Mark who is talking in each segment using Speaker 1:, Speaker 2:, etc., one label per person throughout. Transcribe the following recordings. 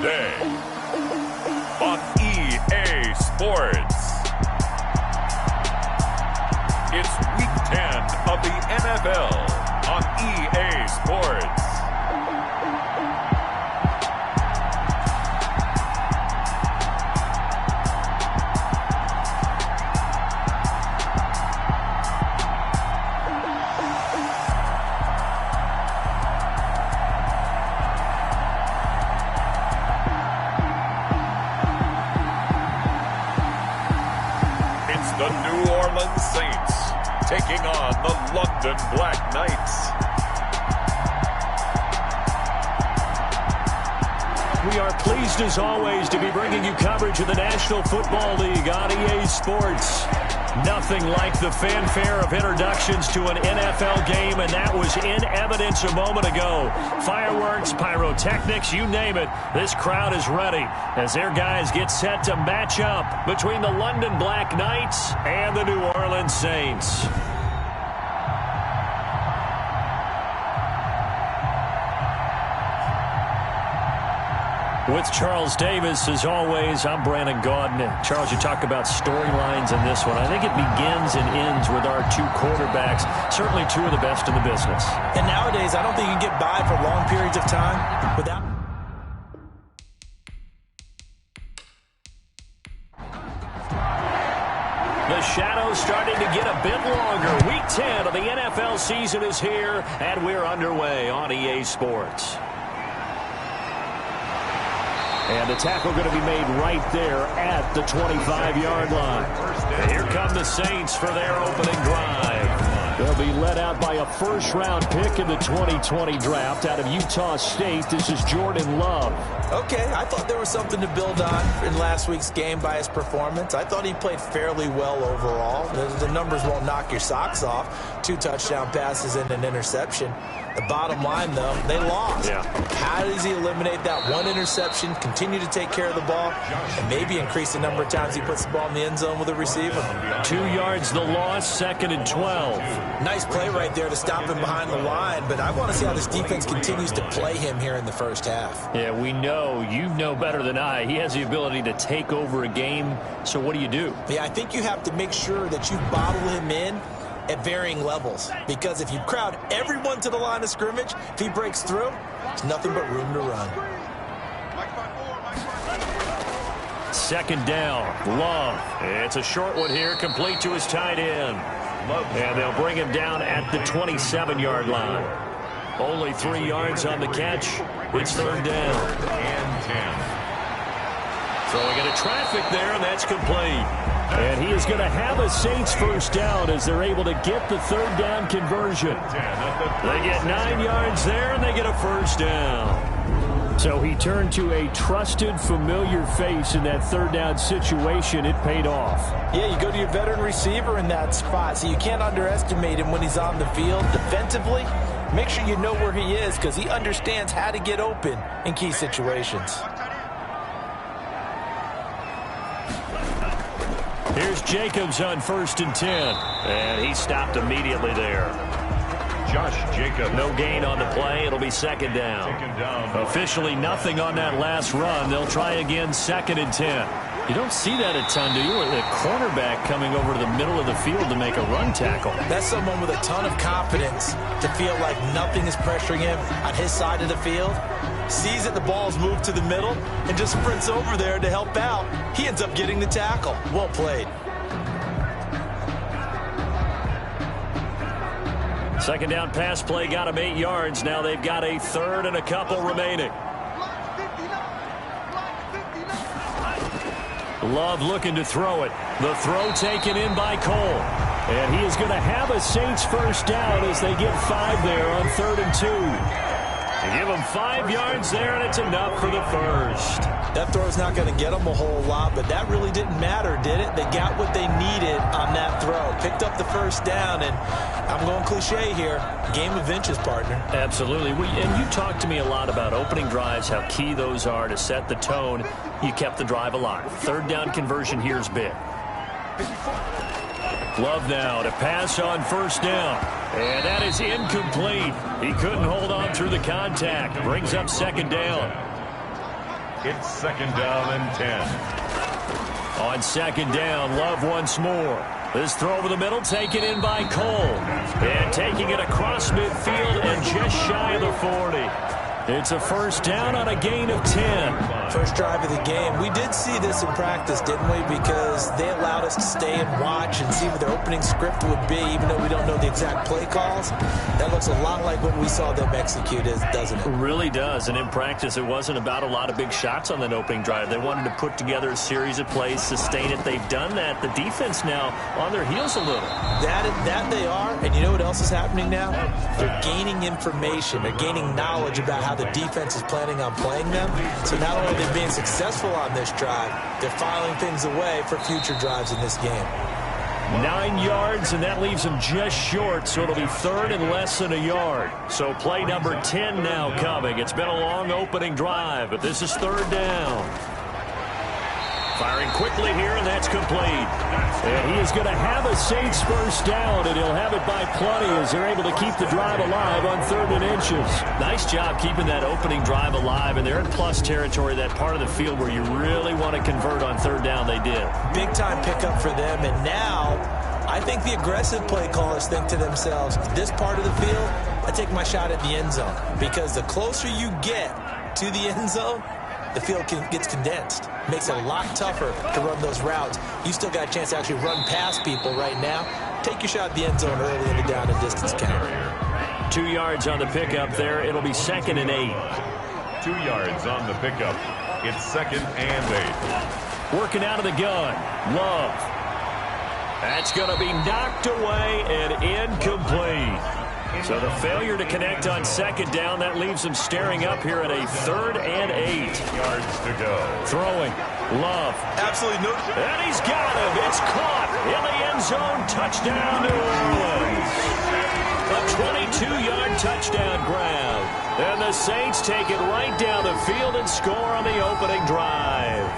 Speaker 1: Sunday on EA Sports. It's Week 10 of the NFL on EA Sports. The New Orleans Saints taking on the London BlackKnights.
Speaker 2: We are pleased as always to be bringing you coverage of the National Football League on EA Sports. Nothing like the fanfare of introductions to an NFL game, and that was in evidence a moment ago. Fireworks, pyrotechnics, you name it. This crowd is ready as their guys get set to match up between the London BlackKnights and the New Orleans Saints. With Charles Davis, as always, I'm Brandon Gaudin. Charles, you talk about storylines in this one. I think it begins and ends with our two quarterbacks, certainly two of the best in the business.
Speaker 3: And nowadays, I don't think you can get by for long periods of time without...
Speaker 2: The shadow's starting to get a bit longer. Week 10 of the NFL season is here, and we're underway on EA Sports. And the tackle going to be made right there at the 25-yard line. And here come the Saints for their opening drive. They'll be led out by a first-round pick in the 2020 draft out of Utah State. This is Jordan Love.
Speaker 3: Okay, I thought there was something to build on in last week's game by his performance. I thought he played fairly well overall. The numbers won't knock your socks off. 2 touchdown passes and an interception. The bottom line, though, they lost. Yeah. How does he eliminate that one interception, continue to take care of the ball, and maybe increase the number of times he puts the ball in the end zone with a receiver?
Speaker 2: 2 yards the loss, 2nd and 12.
Speaker 3: Nice play right there to stop him behind the line, but I want to see how this defense continues to play him here in the first half.
Speaker 2: Yeah, we know, you know better than I, he has the ability to take over a game, so what do you do?
Speaker 3: Yeah, I think you have to make sure that you bottle him in at varying levels, because if you crowd everyone to the line of scrimmage, if he breaks through, there's nothing but room to run.
Speaker 2: 2nd down, Love. It's a short one here, complete to his tight end. And they'll bring him down at the 27-yard line. Only 3 yards on the catch. It's 3rd down.
Speaker 1: And 10.
Speaker 2: Throwing into traffic there, and that's complete. And he is going to have a Saints first down as they're able to get the 3rd down conversion. They get 9 yards there, and they get a first down. So he turned to a trusted, familiar face in that 3rd down situation. It paid off.
Speaker 3: Yeah, you go to your veteran receiver in that spot, so you can't underestimate him when he's on the field. Defensively, make sure you know where he is because he understands how to get open in key situations.
Speaker 2: Here's Jacobs on 1st and 10. And he stopped immediately there.
Speaker 1: Josh Jacobs.
Speaker 2: No gain on the play. It'll be 2nd down. Officially nothing on that last run. They'll try again 2nd and 10. You don't see that a ton, do you? With a cornerback coming over to the middle of the field to make a run tackle.
Speaker 3: That's someone with a ton of confidence to feel like nothing is pressuring him on his side of the field. Sees that the ball's moved to the middle and just sprints over there to help out. He ends up getting the tackle. Well played.
Speaker 2: 2nd down pass play got him 8 yards. Now they've got a 3rd and a couple remaining. Love looking to throw it. The throw taken in by Cole. And he is going to have a Saints first down as they get 5 there on 3rd and 2. They give him 5 yards there, and it's enough for the first.
Speaker 3: That throw's not going to get them a whole lot, but that really didn't matter, did it? They got what they needed on that throw. Picked up the first down, and I'm going cliche here. Game of inches, partner. Absolutely.
Speaker 2: And you talked to me a lot about opening drives, how key those are to set the tone. You kept the drive alive. 3rd down conversion here is big. Love now to pass on 1st down. And that is incomplete. He couldn't hold on through the contact. Brings up 2nd down.
Speaker 1: It's second down and 10.
Speaker 2: On second down, Love once more. This throw over the middle, taken in by Cole. And taking it across midfield and just shy of the 40. It's a first down on a gain of 10.
Speaker 3: First drive of the game. We did see this in practice, didn't we? Because they allowed us to stay and watch and see what their opening script would be, even though we don't know the exact play calls. That looks a lot like what we saw them execute, doesn't it?
Speaker 2: It really does. And in practice, it wasn't about a lot of big shots on that opening drive. They wanted to put together a series of plays, sustain it. They've done that. The defense now on their heels a little.
Speaker 3: That they are. And you know what else is happening now? They're gaining information. They're gaining knowledge about how the defense is planning on playing them. So not only are they being successful on this drive, they're filing things away for future drives in this game.
Speaker 2: 9 yards, and that leaves them just short, so it'll be third and less than a yard. So play number 10 now coming. It's been a long opening drive, but this is third down. Firing quickly here, and that's complete. And he is going to have a Saints first down, and he'll have it by plenty as they're able to keep the drive alive on 3rd and inches. Nice job keeping that opening drive alive, and they're in plus territory, that part of the field where you really want to convert on 3rd down. They did. Big-time
Speaker 3: pickup for them, and now I think the aggressive play callers think to themselves, this part of the field, I take my shot at the end zone, because the closer you get to the end zone, the field gets condensed. Makes it a lot tougher to run those routes. You still got a chance to actually run past people right now. Take your shot at the end zone early in the down and distance count.
Speaker 2: 2 yards on the pickup there. It'll be 2nd and 8.
Speaker 1: 2 yards on the pickup. It's 2nd and 8.
Speaker 2: Working out of the gun. Love. That's going to be knocked away and incomplete. So the failure to connect on 2nd down, that leaves them staring up here at a 3rd and 8.
Speaker 1: Yards to go.
Speaker 2: Throwing. Love.
Speaker 3: Absolutely no.
Speaker 2: And he's got him. It's caught in the end zone. Touchdown, New Orleans. A 22-yard touchdown grab. And the Saints take it right down the field and score on the opening drive.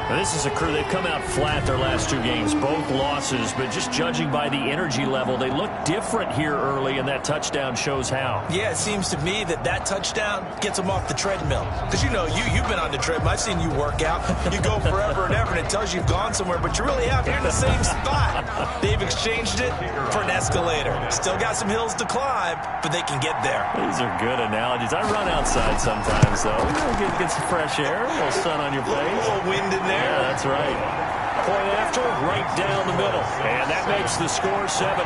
Speaker 2: Now, this is a crew, they've come out flat their last 2 games, both losses, but just judging by the energy level, they look different here early, and that touchdown shows how.
Speaker 3: Yeah, it seems to me that touchdown gets them off the treadmill. Because, you know, you've been on the treadmill. I've seen you work out. You go forever and ever, and it tells you you've gone somewhere, but you really have. You're in the same spot. They've exchanged it for an escalator. Still got some hills to climb, but they can get there.
Speaker 2: These are good analogies. I run outside sometimes, though. Get some fresh air, a little sun on your face.
Speaker 3: A little wind in there.
Speaker 2: Yeah, that's right. Point after, right down the middle. And that makes the score 7-0.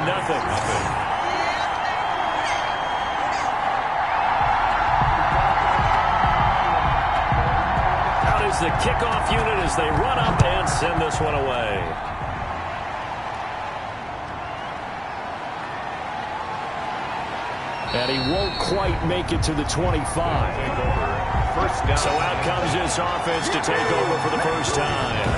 Speaker 2: Out is the kickoff unit as they run up and send this one away. And he won't quite make it to the 25. So out comes this offense to take over for the first time.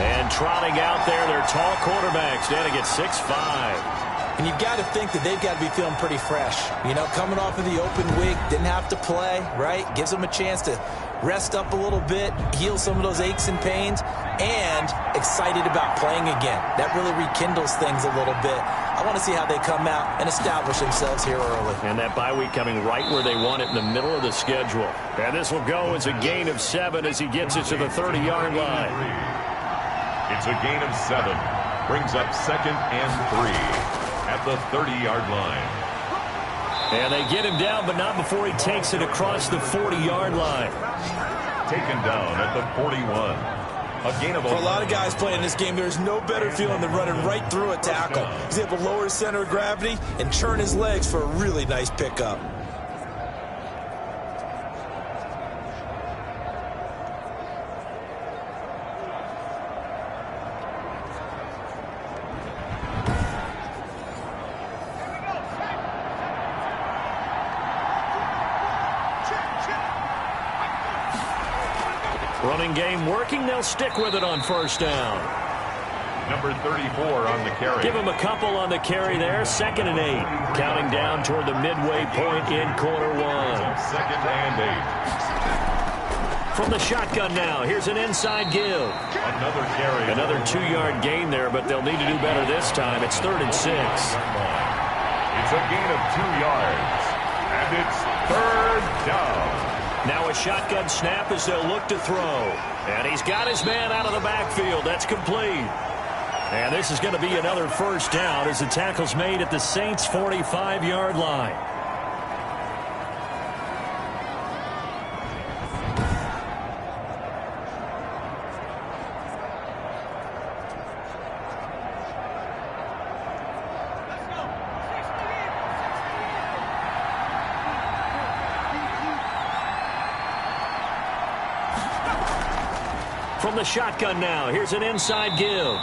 Speaker 2: And trotting out there, their tall quarterback standing at 6'5".
Speaker 3: And you've got to think that they've got to be feeling pretty fresh. You know, coming off of the open week, didn't have to play, right? Gives them a chance to rest up a little bit, heal some of those aches and pains, and excited about playing again. That really rekindles things a little bit. I want to see how they come out and establish themselves here early.
Speaker 2: And that bye week coming right where they want it, in the middle of the schedule. And this will go as a gain of 7 as he gets it to the 30-yard line.
Speaker 1: It's a gain of 7. Brings up 2nd and 3 at the 30-yard line.
Speaker 2: And they get him down, but not before he takes it across the 40-yard line.
Speaker 1: Taken down at the 41. A gain of
Speaker 3: For a lot of guys playing this game, there's no better feeling than running right through a tackle. He's able to lower his center of gravity and turn his legs for a really nice pickup.
Speaker 2: Running game working. They'll stick with it on first down.
Speaker 1: Number 34 on the carry.
Speaker 2: Give him a couple on the carry there. 2nd and 8. Counting down toward the midway point in quarter 1.
Speaker 1: 2nd and
Speaker 2: 8. From the shotgun now. Here's an inside give.
Speaker 1: Another carry.
Speaker 2: Another 2-yard gain there, but they'll need to do better this time. It's 3rd and 6.
Speaker 1: It's a gain of 2 yards. And it's 3rd down.
Speaker 2: Now a shotgun snap as they'll look to throw. And he's got his man out of the backfield. That's complete. And this is going to be another first down as the tackle's made at the Saints' 45-yard line. From the shotgun now, here's an inside give.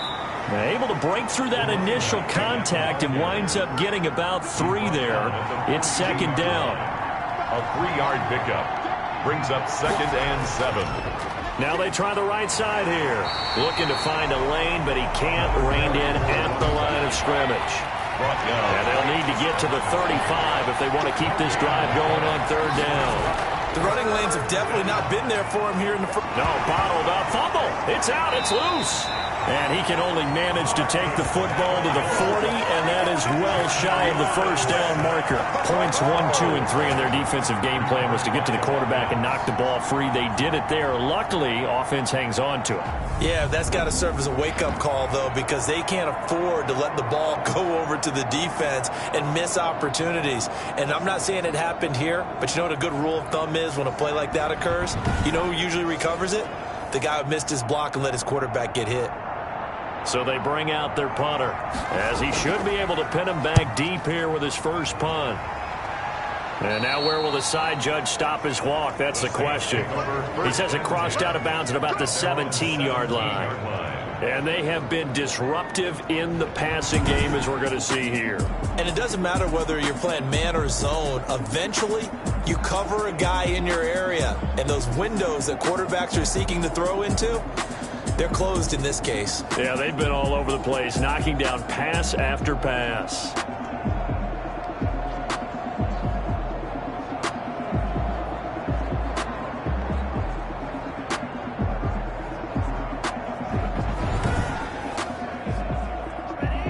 Speaker 2: Able to break through that initial contact and winds up getting about 3 there. It's second down.
Speaker 1: A 3-yard pickup brings up 2nd and 7.
Speaker 2: Now they try the right side here. Looking to find a lane, but he can't rein in at the line of scrimmage. And they'll need to get to the 35 if they want to keep this drive going on 3rd down.
Speaker 3: The running lanes have definitely not been there for him here in the front.
Speaker 2: No, bottled up. Fumble. It's out. It's loose. And he can only manage to take the football to the 40, and that is well shy of the first down marker. Points 1, 2, and 3 in their defensive game plan was to get to the quarterback and knock the ball free. They did it there. Luckily, offense hangs on to it.
Speaker 3: Yeah, that's got to serve as a wake-up call, though, because they can't afford to let the ball go over to the defense and miss opportunities. And I'm not saying it happened here, but you know what a good rule of thumb is when a play like that occurs? You know who usually recovers it? The guy who missed his block and let his quarterback get hit.
Speaker 2: So they bring out their punter, as he should be able to pin him back deep here with his first punt. And now where will the side judge stop his walk? That's the question. He says it crossed out of bounds at about the 17-yard line. And they have been disruptive in the passing game, as we're going to see here.
Speaker 3: And it doesn't matter whether you're playing man or zone. Eventually, you cover a guy in your area. And those windows that quarterbacks are seeking to throw into, they're closed in this case.
Speaker 2: Yeah, they've been all over the place, knocking down pass after pass.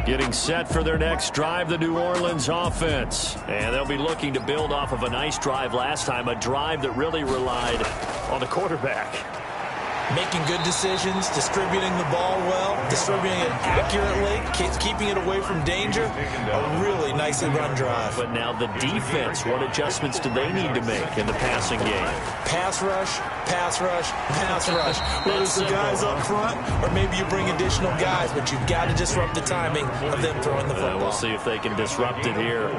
Speaker 2: Getting set for their next drive, the New Orleans offense. And they'll be looking to build off of a nice drive last time, a drive that really relied on the quarterback.
Speaker 3: Making good decisions, distributing the ball well, distributing it accurately, keeping it away from danger. A really nicely run drive.
Speaker 2: But now the defense, what adjustments do they need to make in the passing game?
Speaker 3: Pass rush, pass rush, pass rush. Whether it's the guys up front or maybe you bring additional guys, but you've got to disrupt the timing of them throwing the football.
Speaker 2: We'll see if they can disrupt it here.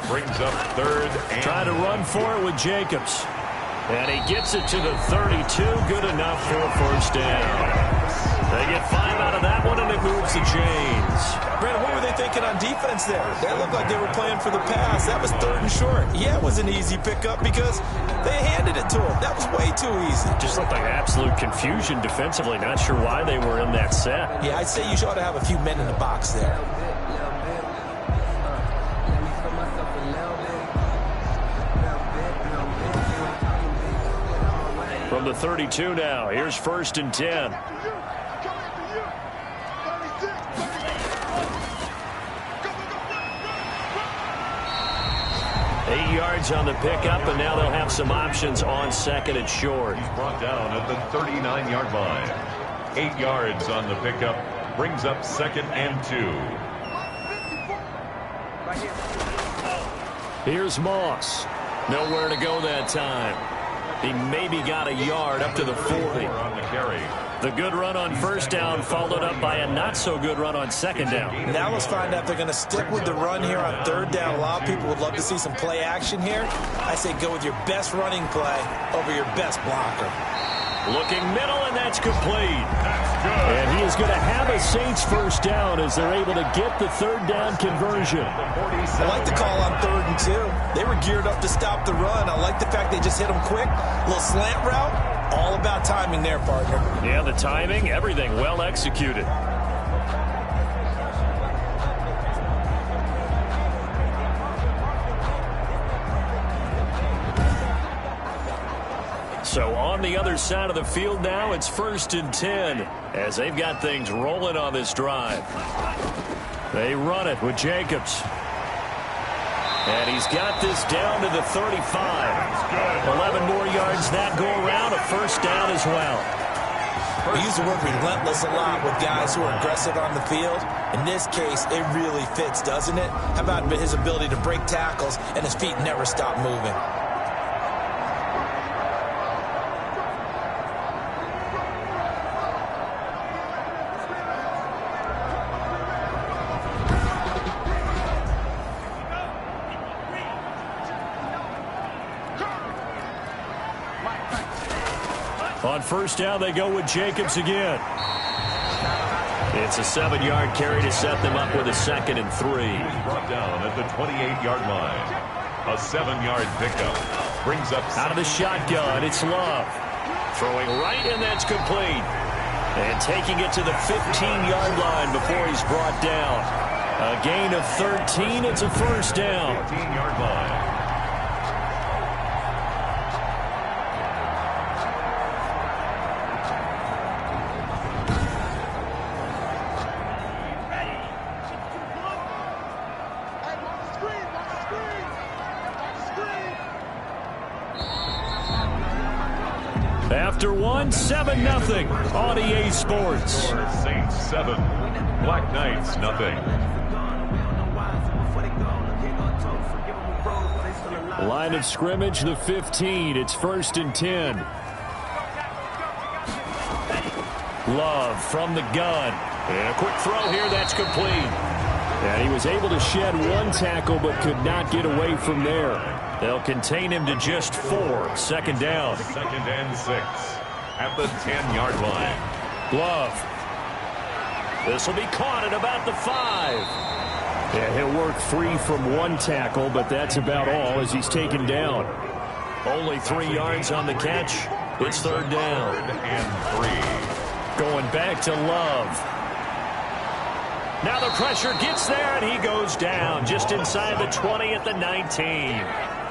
Speaker 1: Brings up 3rd and...
Speaker 2: Try to run for it with Jacobs. And he gets it to the 32. Good enough for a first down. They get 5 out of that one, and it moves the chains.
Speaker 3: Brandon, what were they thinking on defense there? They looked like they were playing for the pass. That was 3rd and short. Yeah, it was an easy pickup because they handed it to him. That was way too easy.
Speaker 2: Just looked like absolute confusion defensively. Not sure why they were in that set.
Speaker 3: Yeah, I'd say you ought to have a few men in the box there.
Speaker 2: From the 32 now, here's 1st and 10. 8 yards on the pickup, and now they'll have some options on 2nd and short.
Speaker 1: He's brought down at the 39-yard line. 8 yards on the pickup brings up 2nd and 2.
Speaker 2: Here's Moss. Nowhere to go that time. He maybe got a yard up to the 40.
Speaker 1: On the carry.
Speaker 2: The good run on 1st down followed up by a not-so-good run on 2nd down.
Speaker 3: Now let's find out if they're going to stick with the run here on 3rd down. A lot of people would love to see some play action here. I say go with your best running play over your best blocker.
Speaker 2: Looking middle, and that's complete. And he is going to have a Saints first down as they're able to get the 3rd down conversion.
Speaker 3: I like the call on 3rd and 2. They were geared up to stop the run. I like the fact they just hit them quick. A little slant route. All about timing there, partner.
Speaker 2: Yeah, the timing, everything well executed. So on the other side of the field now, it's 1st and 10 as they've got things rolling on this drive. They run it with Jacobs. And he's got this down to the 35. 11 more yards that go around, a first down as well.
Speaker 3: We use the word relentless a lot with guys who are aggressive on the field. In this case, it really fits, doesn't it? How about his ability to break tackles and his feet never stop moving?
Speaker 2: On first down, they go with Jacobs again. It's a 7-yard carry to set them up with a 2nd and 3.
Speaker 1: Brought down at the 28-yard line. A 7-yard pickup brings up
Speaker 2: out of the shotgun. It's Love throwing right, and that's complete. And taking it to the 15-yard line before he's brought down. A gain of 13. It's a first down.
Speaker 1: 15-yard line.
Speaker 2: After 7-0 on EA Sports.
Speaker 1: Saints 7, BlackKnights 0.
Speaker 2: Line of scrimmage, the 15. It's 1st and 10. Love from the gun. And a quick throw here, that's complete. And he was able to shed one tackle but could not get away from there. They'll contain him to just 4. 2nd down.
Speaker 1: 2nd and 6 at the 10-yard line.
Speaker 2: Love. This will be caught at about the 5. Yeah, he'll work free from one tackle, but that's about all as he's taken down. Only 3 yards on the catch. It's 3rd down.
Speaker 1: 3rd and 3.
Speaker 2: Going back to Love. Now the pressure gets there, and he goes down just inside the 20 at the 19.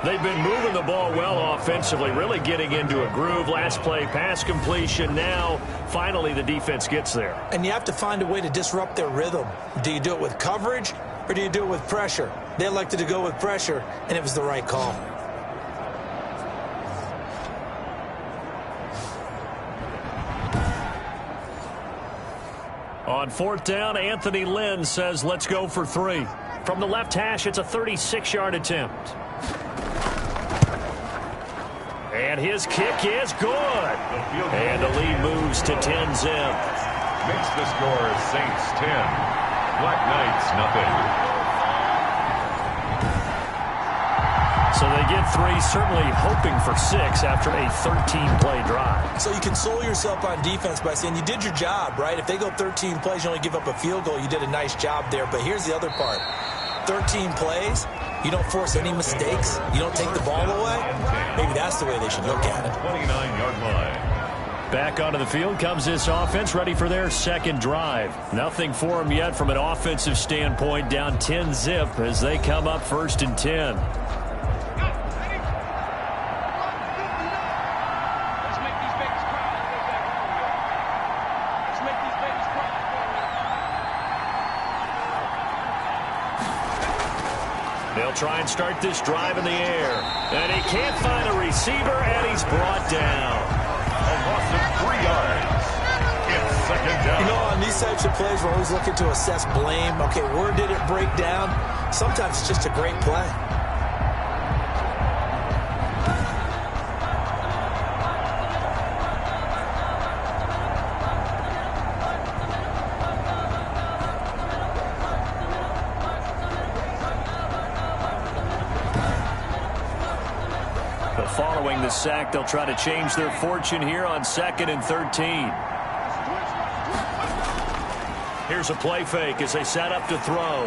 Speaker 2: They've been moving the ball well offensively, really getting into a groove. Last play, pass completion. Now, finally, the defense gets there.
Speaker 3: And you have to find a way to disrupt their rhythm. Do you do it with coverage, or do you do it with pressure? They elected to go with pressure, and it was the right call.
Speaker 2: On 4th down, Anthony Lynn says, let's go for 3. From the left hash, it's a 36-yard attempt. And his kick is good. And the lead moves to 10-zip.
Speaker 1: Makes the score Saints 10, BlackKnights 0.
Speaker 2: So they get 3, certainly hoping for 6 after a 13-play drive.
Speaker 3: So you console yourself on defense by saying you did your job, right? If they go 13 plays, you only give up a field goal, you did a nice job there. But here's the other part. 13 plays, you don't force any mistakes, you don't take the ball away. Maybe that's the way they should look at it.
Speaker 1: 29-yard line.
Speaker 2: Back onto the field comes this offense, ready for their 2nd drive. Nothing for them yet from an offensive standpoint, down 10-zip as they come up 1st and 10. They'll try and start this drive in the air. And he can't find a receiver, and he's brought down.
Speaker 1: A loss of 3 yards. It's 2nd down.
Speaker 3: You know, on these types of plays, we're always looking to assess blame. Okay, where did it break down? Sometimes it's just a great play.
Speaker 2: Following the sack, they'll try to change their fortune here on 2nd and 13. Here's a play fake as they set up to throw.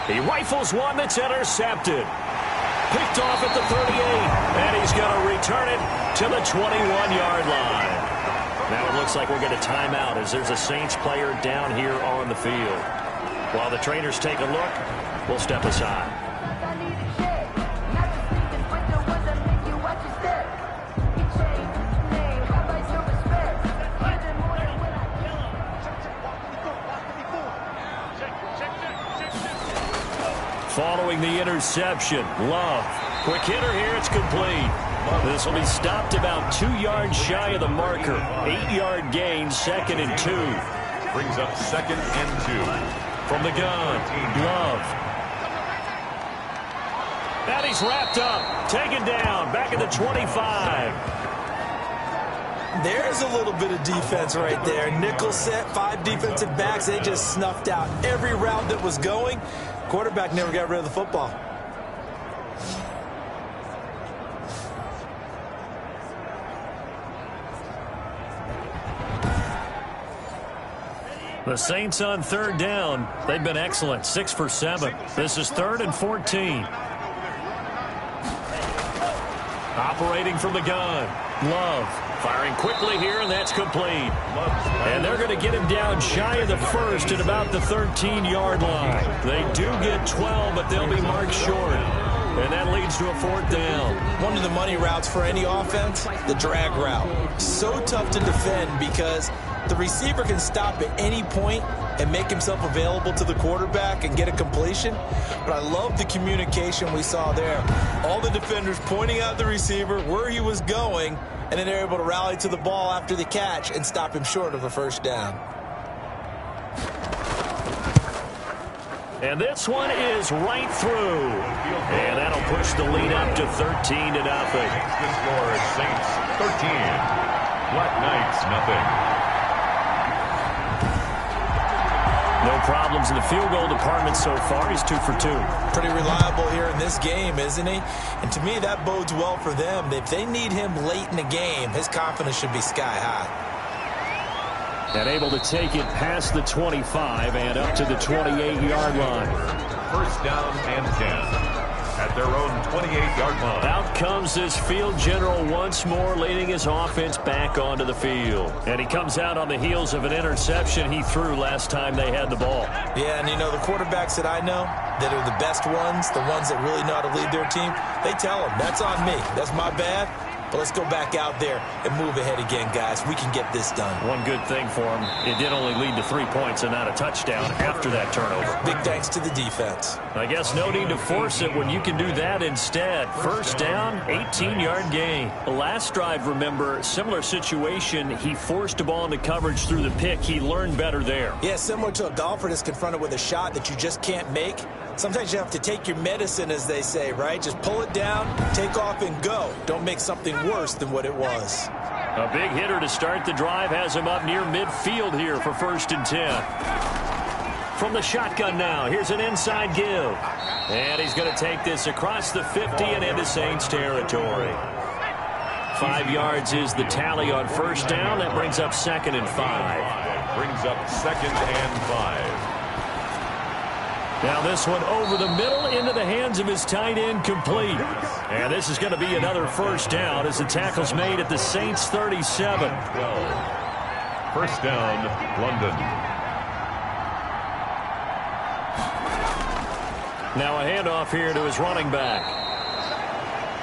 Speaker 2: He rifles one that's intercepted. Picked off at the 38, and he's going to return it to the 21-yard line. Now it looks like we'll get a timeout as there's a Saints player down here on the field. While the trainers take a look, we'll step aside. Following the interception, Love. Quick hitter here, it's complete. This will be stopped about 2 yards shy of the marker. 8-yard gain, 2nd and 2.
Speaker 1: Brings up 2nd and 2.
Speaker 2: From the gun, Love. And he's wrapped up, taken down, back at the 25.
Speaker 3: There's a little bit of defense right there. Nickel set, 5 defensive backs. They just snuffed out every route that was going. Quarterback never got rid of the football.
Speaker 2: The Saints on 3rd down. They've been excellent, 6 for 7. This is 3rd and 14. Operating from the gun, Love. Firing quickly here, and that's complete. And they're going to get him down shy of the 1st at about the 13-yard line. They do get 12, but they'll be marked short. And that leads to a 4th down.
Speaker 3: One of the money routes for any offense, the drag route. So tough to defend because the receiver can stop at any point and make himself available to the quarterback and get a completion. But I love the communication we saw there. All the defenders pointing out the receiver, where he was going, and then they're able to rally to the ball after the catch and stop him short of a 1st down.
Speaker 2: And this one is right through. And that'll push the lead up to 13-0.
Speaker 1: The score is Saints 13, BlackKnights nothing.
Speaker 2: No problems in the field goal department so far. He's 2 for 2.
Speaker 3: Pretty reliable here in this game, isn't he? And to me, that bodes well for them. If they need him late in the game, his confidence should be sky high.
Speaker 2: And able to take it past the 25 and up to the 28-yard line.
Speaker 1: 1st down and 10. At their own 28-yard line.
Speaker 2: Out comes this field general once more, leading his offense back onto the field. And he comes out on the heels of an interception he threw last time they had the ball.
Speaker 3: Yeah, and you know, the quarterbacks that I know that are the best ones, the ones that really know how to lead their team, they tell them, that's on me. That's my bad. But let's go back out there and move ahead again, guys. We can get this done.
Speaker 2: One good thing for him, it did only lead to 3 points and not a touchdown after that turnover.
Speaker 3: Big thanks to the defense.
Speaker 2: I guess no need to force it when you can do that instead. 1st down, 18-yard gain. The last drive, remember, similar situation. He forced a ball into coverage through the pick. He learned better there.
Speaker 3: Yeah, similar to a golfer that's confronted with a shot that you just can't make. Sometimes you have to take your medicine, as they say, right? Just pull it down, take off, and go. Don't make something worse than what it was.
Speaker 2: A big hitter to start the drive has him up near midfield here for 1st and 10. From the shotgun now, here's an inside give. And he's going to take this across the 50 and into Saints territory. 5 yards is the tally on 1st down. That brings up 2nd and 5.
Speaker 1: Brings up 2nd and 5.
Speaker 2: Now this one over the middle into the hands of his tight end, complete. And this is going to be another 1st down as the tackle's made at the Saints 37.
Speaker 1: 1st down, London.
Speaker 2: Now a handoff here to his running back.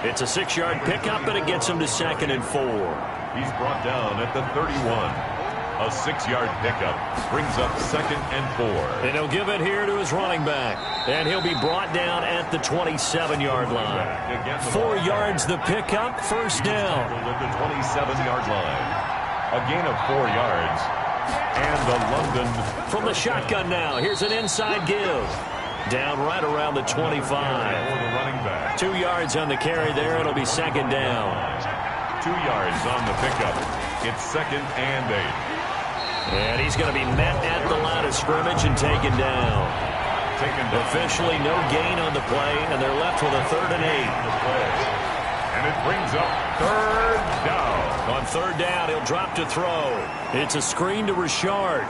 Speaker 2: It's a 6-yard pickup, and it gets him to 2nd and 4.
Speaker 1: He's brought down at the 31. A 6-yard pickup brings up 2nd and 4.
Speaker 2: And he'll give it here to his running back. And he'll be brought down at the 27-yard line. 4 yards the pickup, 1st down.
Speaker 1: At the 27-yard line. A gain of 4 yards. And the London.
Speaker 2: From the shotgun now, here's an inside give. Down right around the 25. 2 yards on the carry there. It'll be 2nd down.
Speaker 1: 2 yards on the pickup. It's 2nd and 8.
Speaker 2: And he's going to be met at the line of scrimmage and taken down. Officially no gain on the play, and they're left with a 3rd and 8.
Speaker 1: And it brings up 3rd down.
Speaker 2: On 3rd down, he'll drop to throw. It's a screen to Richard.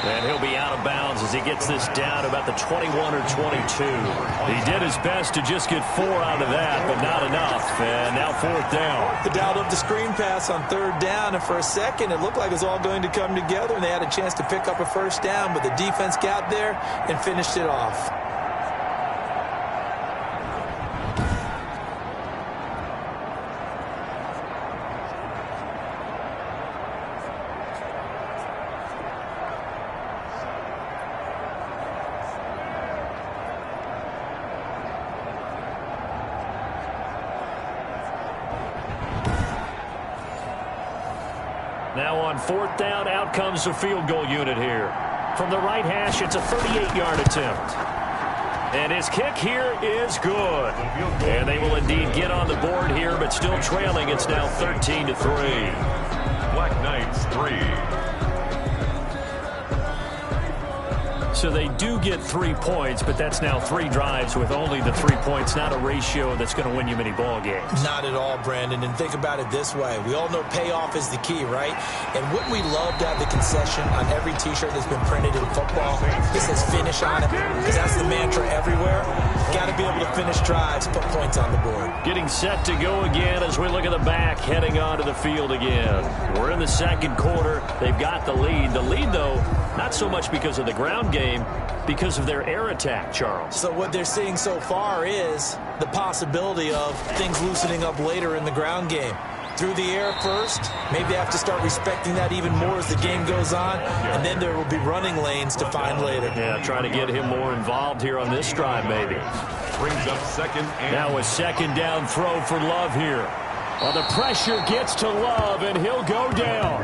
Speaker 2: And he'll be out of bounds as he gets this down about the 21 or 22. He did his best to just get 4 out of that, but not enough. And now 4th down.
Speaker 3: The dialed up the screen pass on 3rd down, and for a second it looked like it was all going to come together, and they had a chance to pick up a 1st down, but the defense got there and finished it off.
Speaker 2: Now on 4th down, out comes the field goal unit here. From the right hash, it's a 38-yard attempt. And his kick here is good. And they will indeed get on the board here, but still trailing. It's now 13-3.
Speaker 1: Black Knights 3.
Speaker 2: So they do get 3 points, but that's now 3 drives with only the 3 points, not a ratio that's going to win you many ball games.
Speaker 3: Not at all, Brandon. And think about it this way. We all know payoff is the key, right? And wouldn't we love to have the concession on every T-shirt that's been printed in football? It says finish on it, because that's the mantra everywhere. Got to be able to finish drives, put points on the board.
Speaker 2: Getting set to go again as we look at the back, heading onto the field again. We're in the second quarter. They've got the lead. The lead, though, not so much because of the ground game, because of their air attack, Charles.
Speaker 3: So what they're seeing so far is the possibility of things loosening up later in the ground game. Through the air first, maybe they have to start respecting that even more as the game goes on, and then there will be running lanes to find later.
Speaker 2: Yeah, trying to get him more involved here on this drive, maybe.
Speaker 1: Brings up second and...
Speaker 2: Now a second down throw for Love here. Well, the pressure gets to Love, and he'll go down.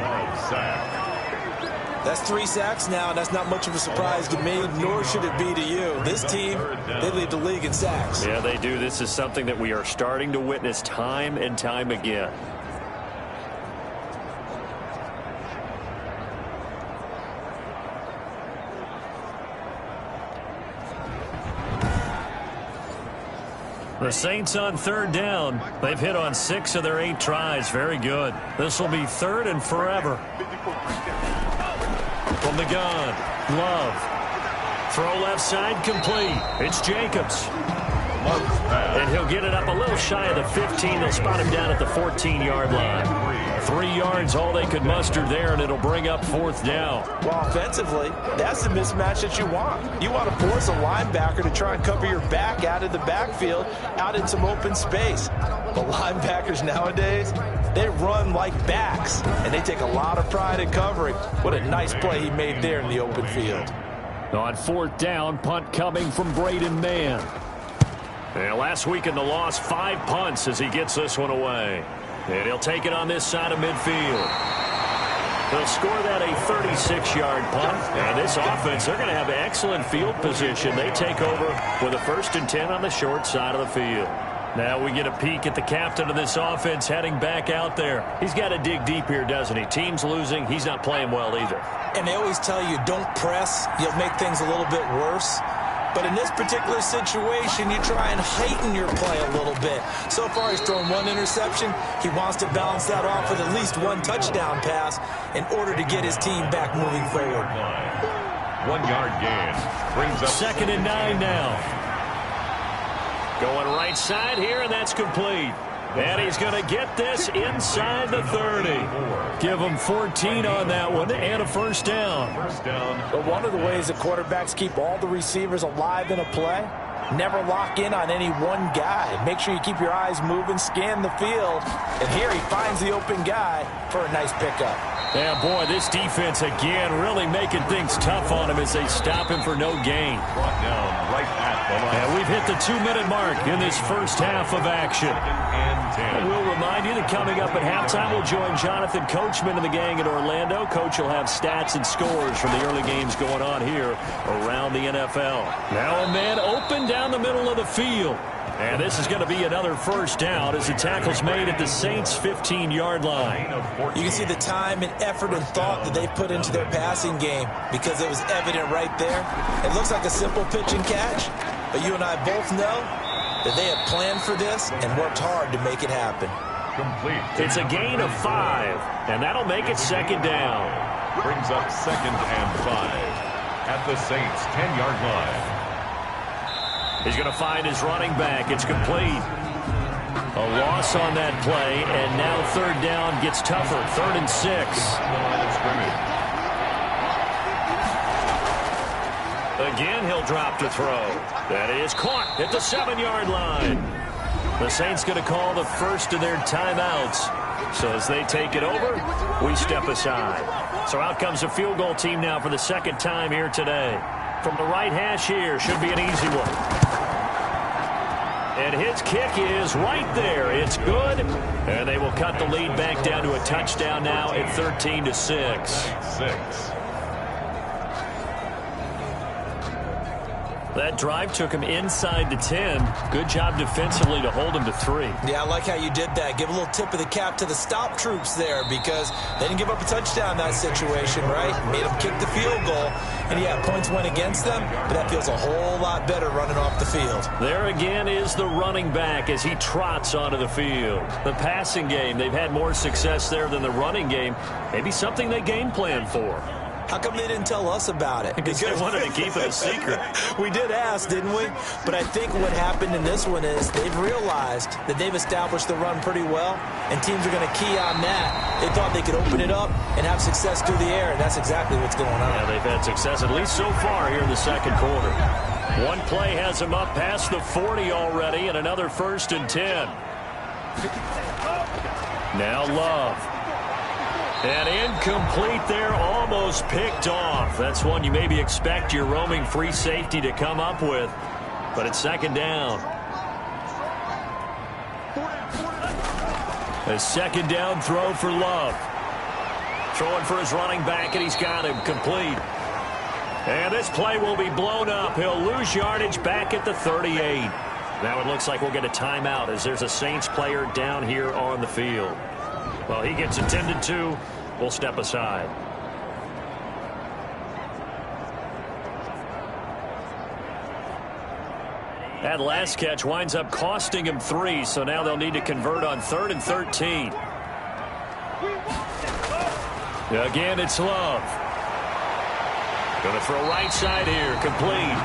Speaker 3: That's 3 sacks now, and that's not much of a surprise to me, nor should it be to you. This team, they lead the league in sacks.
Speaker 2: Yeah, they do. This is something that we are starting to witness time and time again. The Saints on 3rd down. They've hit on 6 of their 8 tries. Very good. This will be 3rd and forever. From the gun, Love. Throw left side complete. It's Jacobs. And he'll get it up a little shy of the 15. They'll spot him down at the 14-yard line. 3 yards, all they could muster there, and it'll bring up 4th down.
Speaker 3: Well, offensively, that's the mismatch that you want. You want to force a linebacker to try and cover your back out of the backfield, out in some open space. The linebackers nowadays, they run like backs, and they take a lot of pride in covering. What a nice play he made there in the open field.
Speaker 2: On 4th down, punt coming from Braden Mann. And last week in the loss, 5 punts as he gets this one away. And he'll take it on this side of midfield. They'll score that a 36-yard punt. And this offense, they're going to have excellent field position. They take over with a 1st and 10 on the short side of the field. Now we get a peek at the captain of this offense heading back out there. He's got to dig deep here, doesn't he? Team's losing. He's not playing well either.
Speaker 3: And they always tell you, don't press. You'll make things a little bit worse. But in this particular situation, you try and heighten your play a little bit. So far, he's thrown 1 interception. He wants to balance that off with at least 1 touchdown pass in order to get his team back moving forward.
Speaker 1: 1-yard gain. Brings up
Speaker 2: 2nd and 9 now. Going right side here, and that's complete. And he's going to get this inside the 30. Give him 14 on that one and a 1st down.
Speaker 3: But one of the ways that quarterbacks keep all the receivers alive in a play, never lock in on any one guy. Make sure you keep your eyes moving, scan the field. And here he finds the open guy for a nice pickup.
Speaker 2: Yeah, boy, this defense again really making things tough on him as they stop him for no gain.
Speaker 1: Brought down right at the line.
Speaker 2: And we've hit the 2-minute mark in this first half of action. And we'll remind you that coming up at halftime, we'll join Jonathan Coachman and the gang in Orlando. Coach will have stats and scores from the early games going on here around the NFL. Now a man open down the middle of the field. And this is going to be another 1st down as the tackle's made at the Saints' 15-yard line.
Speaker 3: You can see the time and effort and thought that they put into their passing game because it was evident right there. It looks like a simple pitch and catch, but you and I both know that they had planned for this and worked hard to make it happen.
Speaker 1: Complete.
Speaker 2: It's a gain of 5, and that'll make it 2nd down.
Speaker 1: Brings up 2nd and 5 at the Saints' 10-yard line.
Speaker 2: He's going to find his running back. It's complete. A loss on that play, and now 3rd down gets tougher. 3rd and 6. Again, he'll drop to throw. That is caught at the 7-yard line. The Saints going to call the first of their timeouts. So as they take it over, we step aside. So out comes the field goal team now for the 2nd time here today. From the right hash here, should be an easy one. And his kick is right there. It's good. And they will cut the lead back down to a touchdown now at 13-6. That drive took him inside the 10. Good job defensively to hold him to 3.
Speaker 3: Yeah, I like how you did that. Give a little tip of the cap to the stop troops there because they didn't give up a touchdown in that situation, right? Made them kick the field goal. And, yeah, points went against them, but that feels a whole lot better running off the field.
Speaker 2: There again is the running back as he trots onto the field. The passing game, they've had more success there than the running game. Maybe something they game plan for.
Speaker 3: How come they didn't tell us about it?
Speaker 2: Because they wanted to keep it a secret.
Speaker 3: We did ask, didn't we? But I think what happened in this one is they've realized that they've established the run pretty well, and teams are going to key on that. They thought they could open it up and have success through the air, and that's exactly what's going on.
Speaker 2: Yeah, they've had success at least so far here in the second quarter. One play has them up past the 40 already, and another 1st and 10. Now Love. And incomplete there, almost picked off. That's one you maybe expect your roaming free safety to come up with. But it's 2nd down. A 2nd down throw for Love. Throwing for his running back, and he's got him complete. And this play will be blown up. He'll lose yardage back at the 38. Now it looks like we'll get a timeout as there's a Saints player down here on the field. Well, he gets attended to. We'll step aside. That last catch winds up costing him 3, so now they'll need to convert on 3rd and 13. Again, it's Love. Going to throw right side here, complete.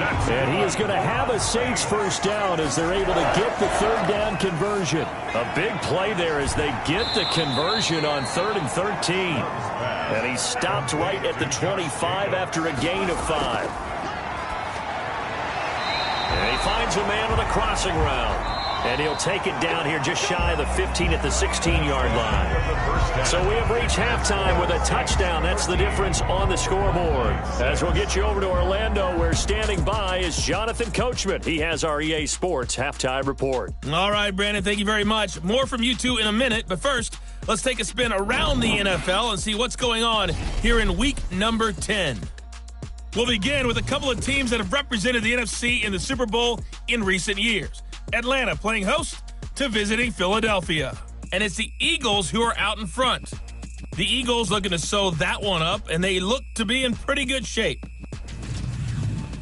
Speaker 2: And he is going to have a Saints 1st down as they're able to get the 3rd down conversion. A big play there as they get the conversion on 3rd and 13. And he stopped right at the 25 after a gain of 5. And he finds a man on the crossing route. And he'll take it down here just shy of the 15 at the 16-yard line. So we have reached halftime with a touchdown. That's the difference on the scoreboard. As we'll get you over to Orlando, where standing by is Jonathan Coachman. He has our EA Sports halftime report.
Speaker 4: All right, Brandon, thank you very much. More from you two in a minute. But first, let's take a spin around the NFL and see what's going on here in week number 10. We'll begin with a couple of teams that have represented the NFC in the Super Bowl in recent years. Atlanta playing host to visiting Philadelphia. And it's the Eagles who are out in front. The Eagles looking to sew that one up, and they look to be in pretty good shape.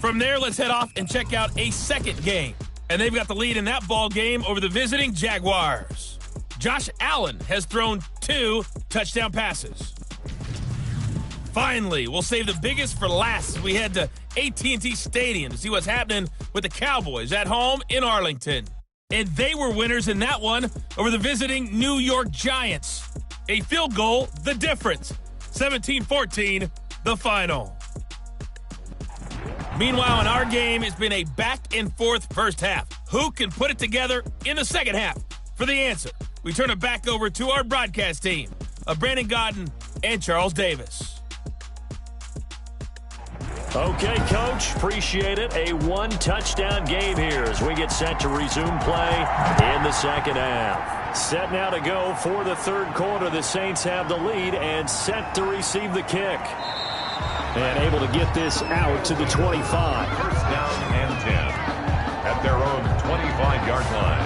Speaker 4: From there, let's head off and check out a second game. And they've got the lead in that ball game over the visiting Jaguars. Josh Allen has thrown 2 touchdown passes. Finally, we'll save the biggest for last as we head to AT&T Stadium to see what's happening with the Cowboys at home in Arlington. And they were winners in that one over the visiting New York Giants. A field goal, the difference. 17-14, the final. Meanwhile, in our game, it's been a back-and-forth first half. Who can put it together in the second half? For the answer, we turn it back over to our broadcast team of Brandon Godden and Charles Davis.
Speaker 2: Okay, Coach, appreciate it. A 1-touchdown game here as we get set to resume play in the second half. Set now to go for the third quarter. The Saints have the lead and set to receive the kick. And able to get this out to the 25.
Speaker 1: 1st down and 10 at their own 25-yard line.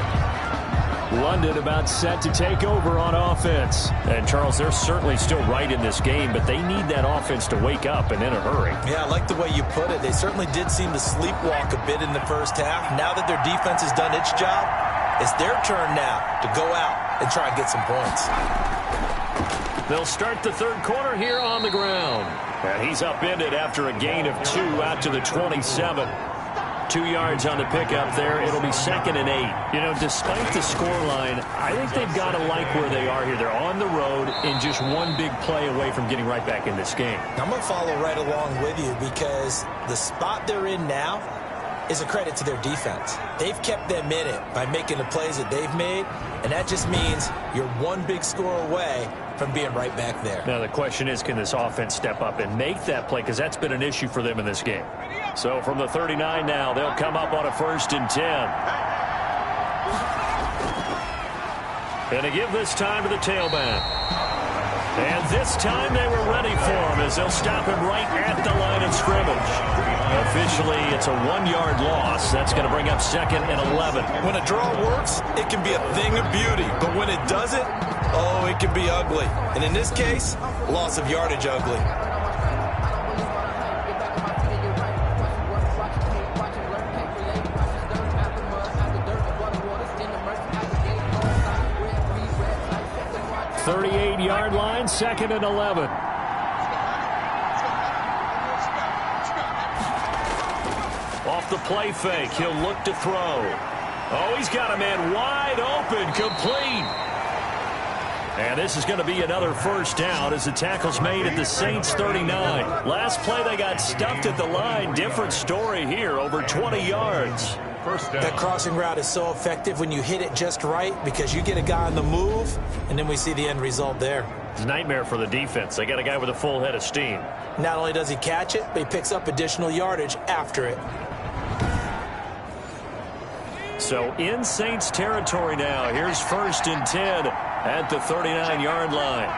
Speaker 2: London about set to take over on offense. And, Charles, they're certainly still right in this game, but they need that offense to wake up and in a hurry.
Speaker 3: Yeah, I like the way you put it. They certainly did seem to sleepwalk a bit in the first half. Now that their defense has done its job, it's their turn now to go out and try and get some points.
Speaker 2: They'll start the third quarter here on the ground. And he's upended after a gain of 2 out to the 27. 2 yards on the pickup there. It'll be 2nd and 8. You know, despite the scoreline, I think they've got to like where they are here. They're on the road and just one big play away from getting right back in this game.
Speaker 3: I'm going to follow right along with you because the spot they're in now is a credit to their defense. They've kept them in it by making the plays that they've made, and that just means you're one big score away from being right back there.
Speaker 2: Now the question is, can this offense step up and make that play? Because that's been an issue for them in this game. So from the 39 now, they'll come up on a 1st and 10. And to give this time to the tailback. And this time they were ready for him as they'll stop him right at the line of scrimmage. Officially, it's a 1-yard loss. That's going to bring up 2nd and 11.
Speaker 3: When a draw works, it can be a thing of beauty. But when it doesn't, oh, it can be ugly. And in this case, loss of yardage ugly.
Speaker 2: Yard line, 2nd and 11. Off the play fake, he'll look to throw. Oh, he's got a man wide open, complete. And this is going to be another 1st down as the tackle's made at the Saints 39. Last play they got stuffed at the line. Different story here, over 20 yards.
Speaker 3: That crossing route is so effective when you hit it just right because you get a guy on the move, and then we see the end result there.
Speaker 2: It's a nightmare for the defense. They got a guy with a full head of steam.
Speaker 3: Not only does he catch it, but he picks up additional yardage after it.
Speaker 2: So in Saints territory now. Here's 1st and 10 at the 39-yard line.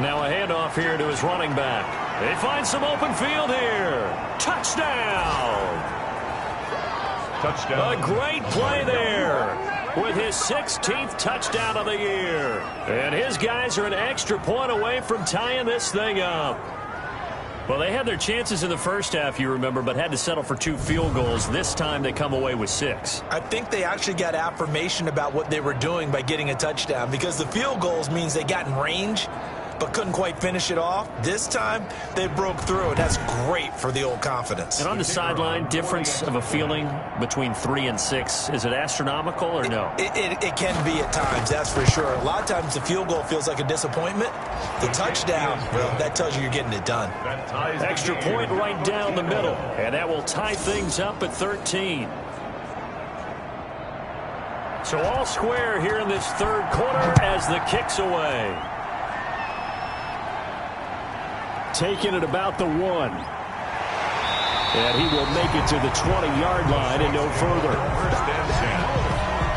Speaker 2: Now a handoff here to his running back. They find some open field here. Touchdown!
Speaker 1: Touchdown.
Speaker 2: A great play there with his 16th touchdown of the year. And his guys are an extra point away from tying this thing up. Well, they had their chances in the first half, you remember, but had to settle for 2 field goals. This time they come away with 6.
Speaker 3: I think they actually got affirmation about what they were doing by getting a touchdown because the field goals means they got in range but couldn't quite finish it off. This time, they broke through, and that's great for the old confidence.
Speaker 2: And on the sideline, difference of a feeling between 3 and 6, is it astronomical or no?
Speaker 3: It can be at times, that's for sure. A lot of times the field goal feels like a disappointment. The touchdown, well, that tells you you're getting it done.
Speaker 2: Extra point right down the middle, and that will tie things up at 13. So all square here in this 3rd quarter as the kick's away. Taking it about the 1. And he will make it to the 20-yard line and no further.
Speaker 1: 1st and 10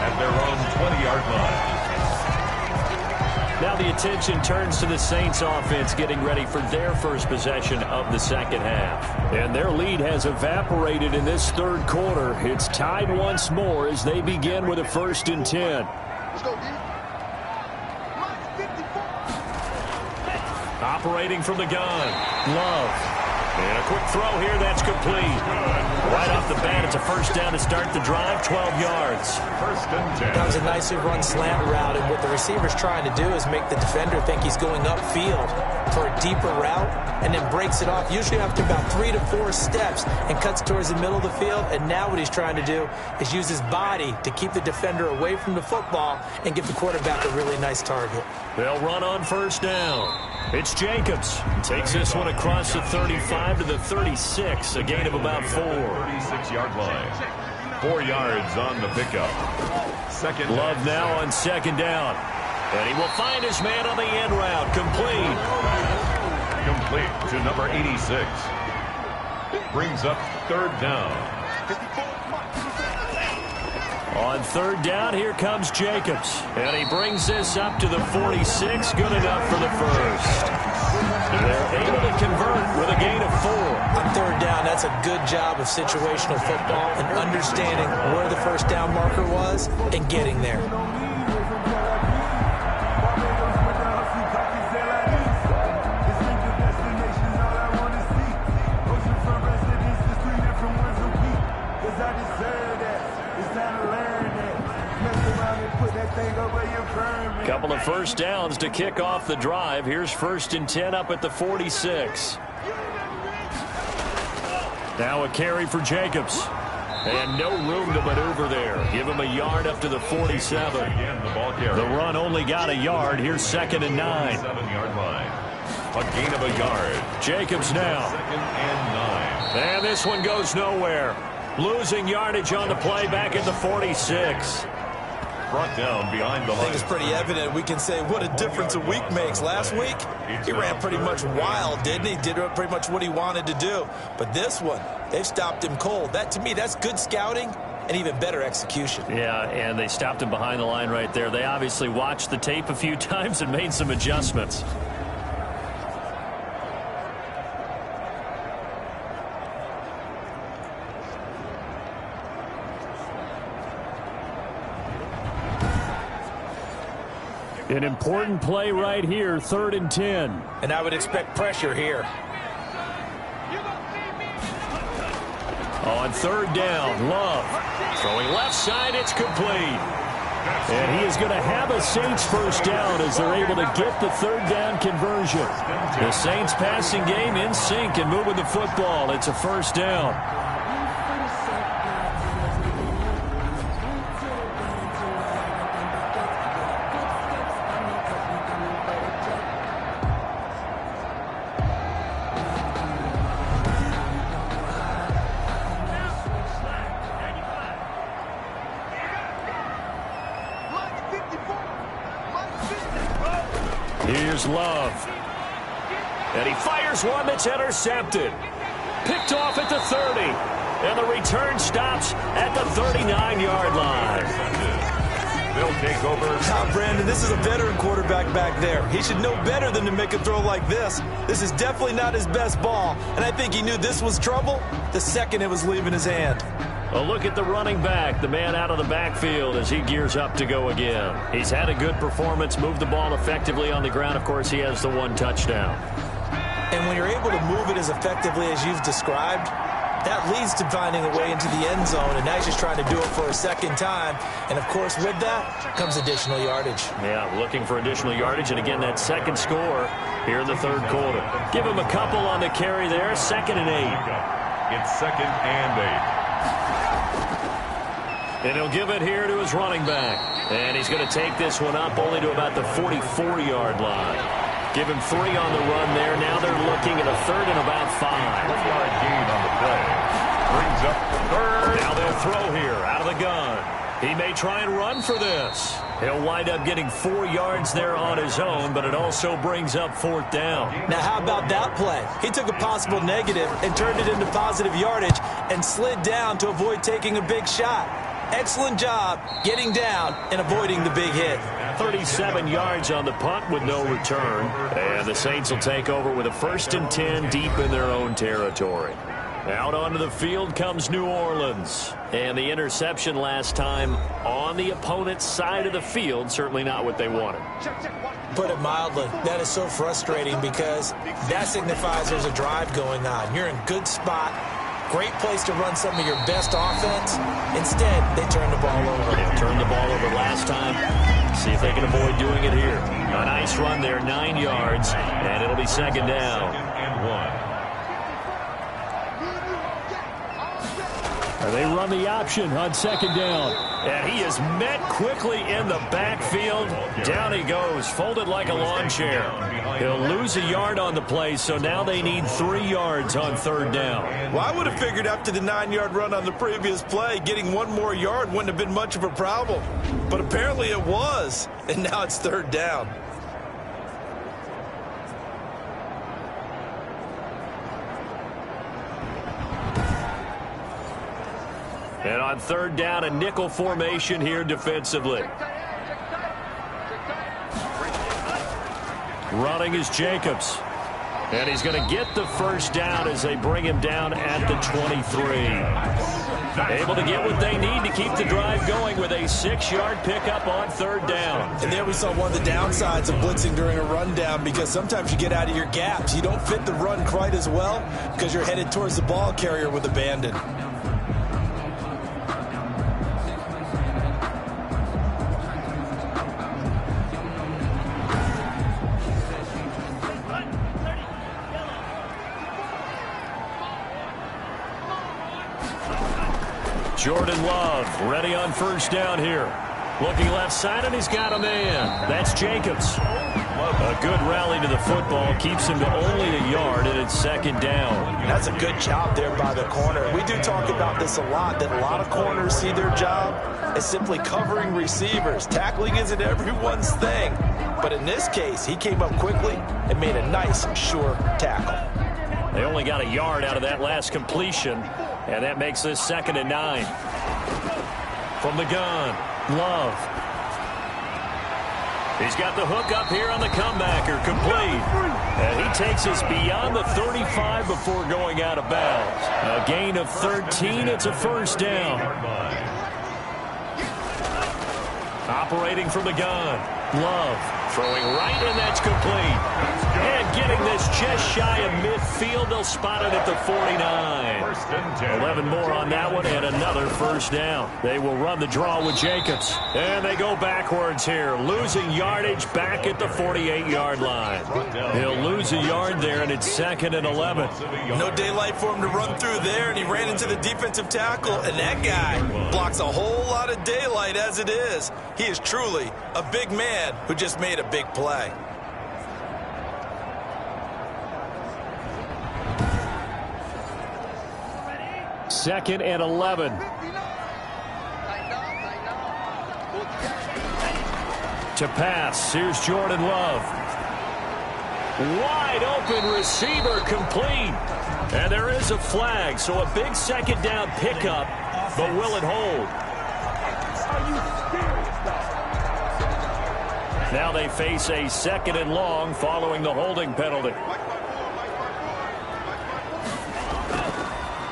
Speaker 1: at their own 20-yard line.
Speaker 2: Now the attention turns to the Saints offense getting ready for their first possession of the 2nd half. And their lead has evaporated in this 3rd quarter. It's tied once more as they begin with a 1st and 10.
Speaker 5: Let's go, D.
Speaker 2: Operating from the gun. Love. And a quick throw here. That's complete. Right off the bat, it's a 1st down to start the drive. 12 yards.
Speaker 1: 1st and 10.
Speaker 3: That was a nicely run slant route, and what the receiver's trying to do is make the defender think he's going upfield for a deeper route and then breaks it off, usually after about 3 to 4 steps, and cuts towards the middle of the field. And now what he's trying to do is use his body to keep the defender away from the football and give the quarterback a really nice target.
Speaker 2: They'll run on 1st down. It's Jacobs. Takes this one across the 35 to the 36, a gain of about 4.
Speaker 1: 36-yard line. 4 yards on the pickup. 2nd.
Speaker 2: Love now on 2nd down. And he will find his man on the end route. Complete.
Speaker 1: Complete to number 86. Brings up 3rd down.
Speaker 2: On 3rd down, here comes Jacobs. And he brings this up to the 46. Good enough for the 1st. They're able to convert with a gain of 4.
Speaker 3: On 3rd down, that's a good job of situational football and understanding where the 1st down marker was and getting there.
Speaker 2: Couple of 1st downs to kick off the drive. Here's 1st and 10 up at the 46. Now a carry for Jacobs. And no room to maneuver there. Give him a yard up to the 47. The run only got a yard. Here's 2nd and 9.
Speaker 1: 7-yard line. A gain of a yard.
Speaker 2: Jacobs now.
Speaker 1: 2nd and 9.
Speaker 2: And this one goes nowhere. Losing yardage on the play back at the 46.
Speaker 1: brought down behind the line.
Speaker 3: I think it's pretty evident. We can say what a difference a week makes. Last week, he ran pretty much wild, didn't he? Did pretty much what he wanted to do. But this one, they've stopped him cold. That, to me, that's good scouting and even better execution.
Speaker 2: Yeah, and they stopped him behind the line right there. They obviously watched the tape a few times and made some adjustments. An important play right here, 3rd and 10.
Speaker 3: And I would expect pressure here.
Speaker 2: On 3rd down, Love. Throwing left side, it's complete. And he is going to have a Saints first down as they're able to get the 3rd down conversion. The Saints passing game in sync and moving the football. It's a first down. Here's Love. And he fires one that's intercepted. Picked off at the 30. And the return stops at the 39-yard line.
Speaker 1: They'll take over.
Speaker 3: Brandon, this is a veteran quarterback back there. He should know better than to make a throw like this. This is definitely not his best ball. And I think he knew this was trouble the second it was leaving his hand.
Speaker 2: A look at the running back, the man out of the backfield as he gears up to go again. He's had a good performance, moved the ball effectively on the ground. Of course, he has the 1 touchdown.
Speaker 3: And when you're able to move it as effectively as you've described, that leads to finding a way into the end zone, and now he's just trying to do it for a second time. And, of course, with that comes additional yardage.
Speaker 2: Yeah, looking for additional yardage, and again, that second score here in the 3rd quarter. Give him a couple on the carry there, 2nd and 8.
Speaker 1: It's 2nd and 8.
Speaker 2: And he'll give it here to his running back. And he's going to take this one up only to about the 44-yard line. Give him 3 on the run there. Now they're looking at a 3rd and about 5.
Speaker 1: 3-yard gain on the play. Brings up 3rd.
Speaker 2: Now they'll throw here out of the gun. He may try and run for this. He'll wind up getting 4 yards there on his own, but it also brings up 4th down.
Speaker 3: Now, how about that play? He took a possible negative and turned it into positive yardage and slid down to avoid taking a big shot. Excellent job getting down and avoiding the big hit.
Speaker 2: 37 yards on the punt with no return. And the Saints will take over with a 1st and 10 deep in their own territory. Out onto the field comes New Orleans. And the interception last time on the opponent's side of the field, certainly not what they wanted.
Speaker 3: Put it mildly, that is so frustrating because that signifies there's a drive going on. You're in good spot. Great place to run some of your best offense. Instead, they turn the ball over.
Speaker 2: They turned the ball over last time. See if they can avoid doing it here. A nice run there, 9 yards, and it'll be 2nd down.
Speaker 1: 2nd and 1.
Speaker 2: They run the option on 2nd down. And he is met quickly in the backfield. Down he goes, folded like a lawn chair. He'll lose a yard on the play, so now they need 3 yards on 3rd down.
Speaker 3: Well, I would have figured after the 9-yard run on the previous play, getting 1 more yard wouldn't have been much of a problem. But apparently it was, and now it's 3rd down.
Speaker 2: And on 3rd down, a nickel formation here defensively. Running is Jacobs. And he's going to get the first down as they bring him down at the 23. Able to get what they need to keep the drive going with a 6-yard pickup on 3rd down.
Speaker 3: And there we saw one of the downsides of blitzing during a rundown because sometimes you get out of your gaps. You don't fit the run quite as well because you're headed towards the ball carrier with abandon.
Speaker 2: Jordan Love ready on 1st down here. Looking left side, and he's got a man. That's Jacobs. A good rally to the football. Keeps him to only a yard, and it's second down.
Speaker 3: That's a good job there by the corner. We do talk about this a lot, that a lot of corners see their job as simply covering receivers. Tackling isn't everyone's thing. But in this case, he came up quickly and made a nice, sure tackle.
Speaker 2: They only got a yard out of that last completion, and that makes this 2nd and 9. From the gun, Love. He's got the hook up here on the comebacker, complete. And he takes us beyond the 35 before going out of bounds. A gain of 13, it's a first down. Operating from the gun, Love. Throwing right, and that's complete. And getting this just shy of midfield. They'll spot it at the 49. 11 more on that one, and another first down. They will run the draw with Jacobs. And they go backwards here, losing yardage back at the 48-yard line. He'll lose a yard there, and it's 2nd and 11.
Speaker 3: No daylight for him to run through there, and he ran into the defensive tackle, and that guy blocks a whole lot of daylight as it is. He is truly a big man who just made a big play.
Speaker 2: Second and 11. To pass, here's Jordan Love. Wide open receiver, complete. And there is a flag, so a big second down pickup, but will it hold? Now they face a 2nd and long following the holding penalty.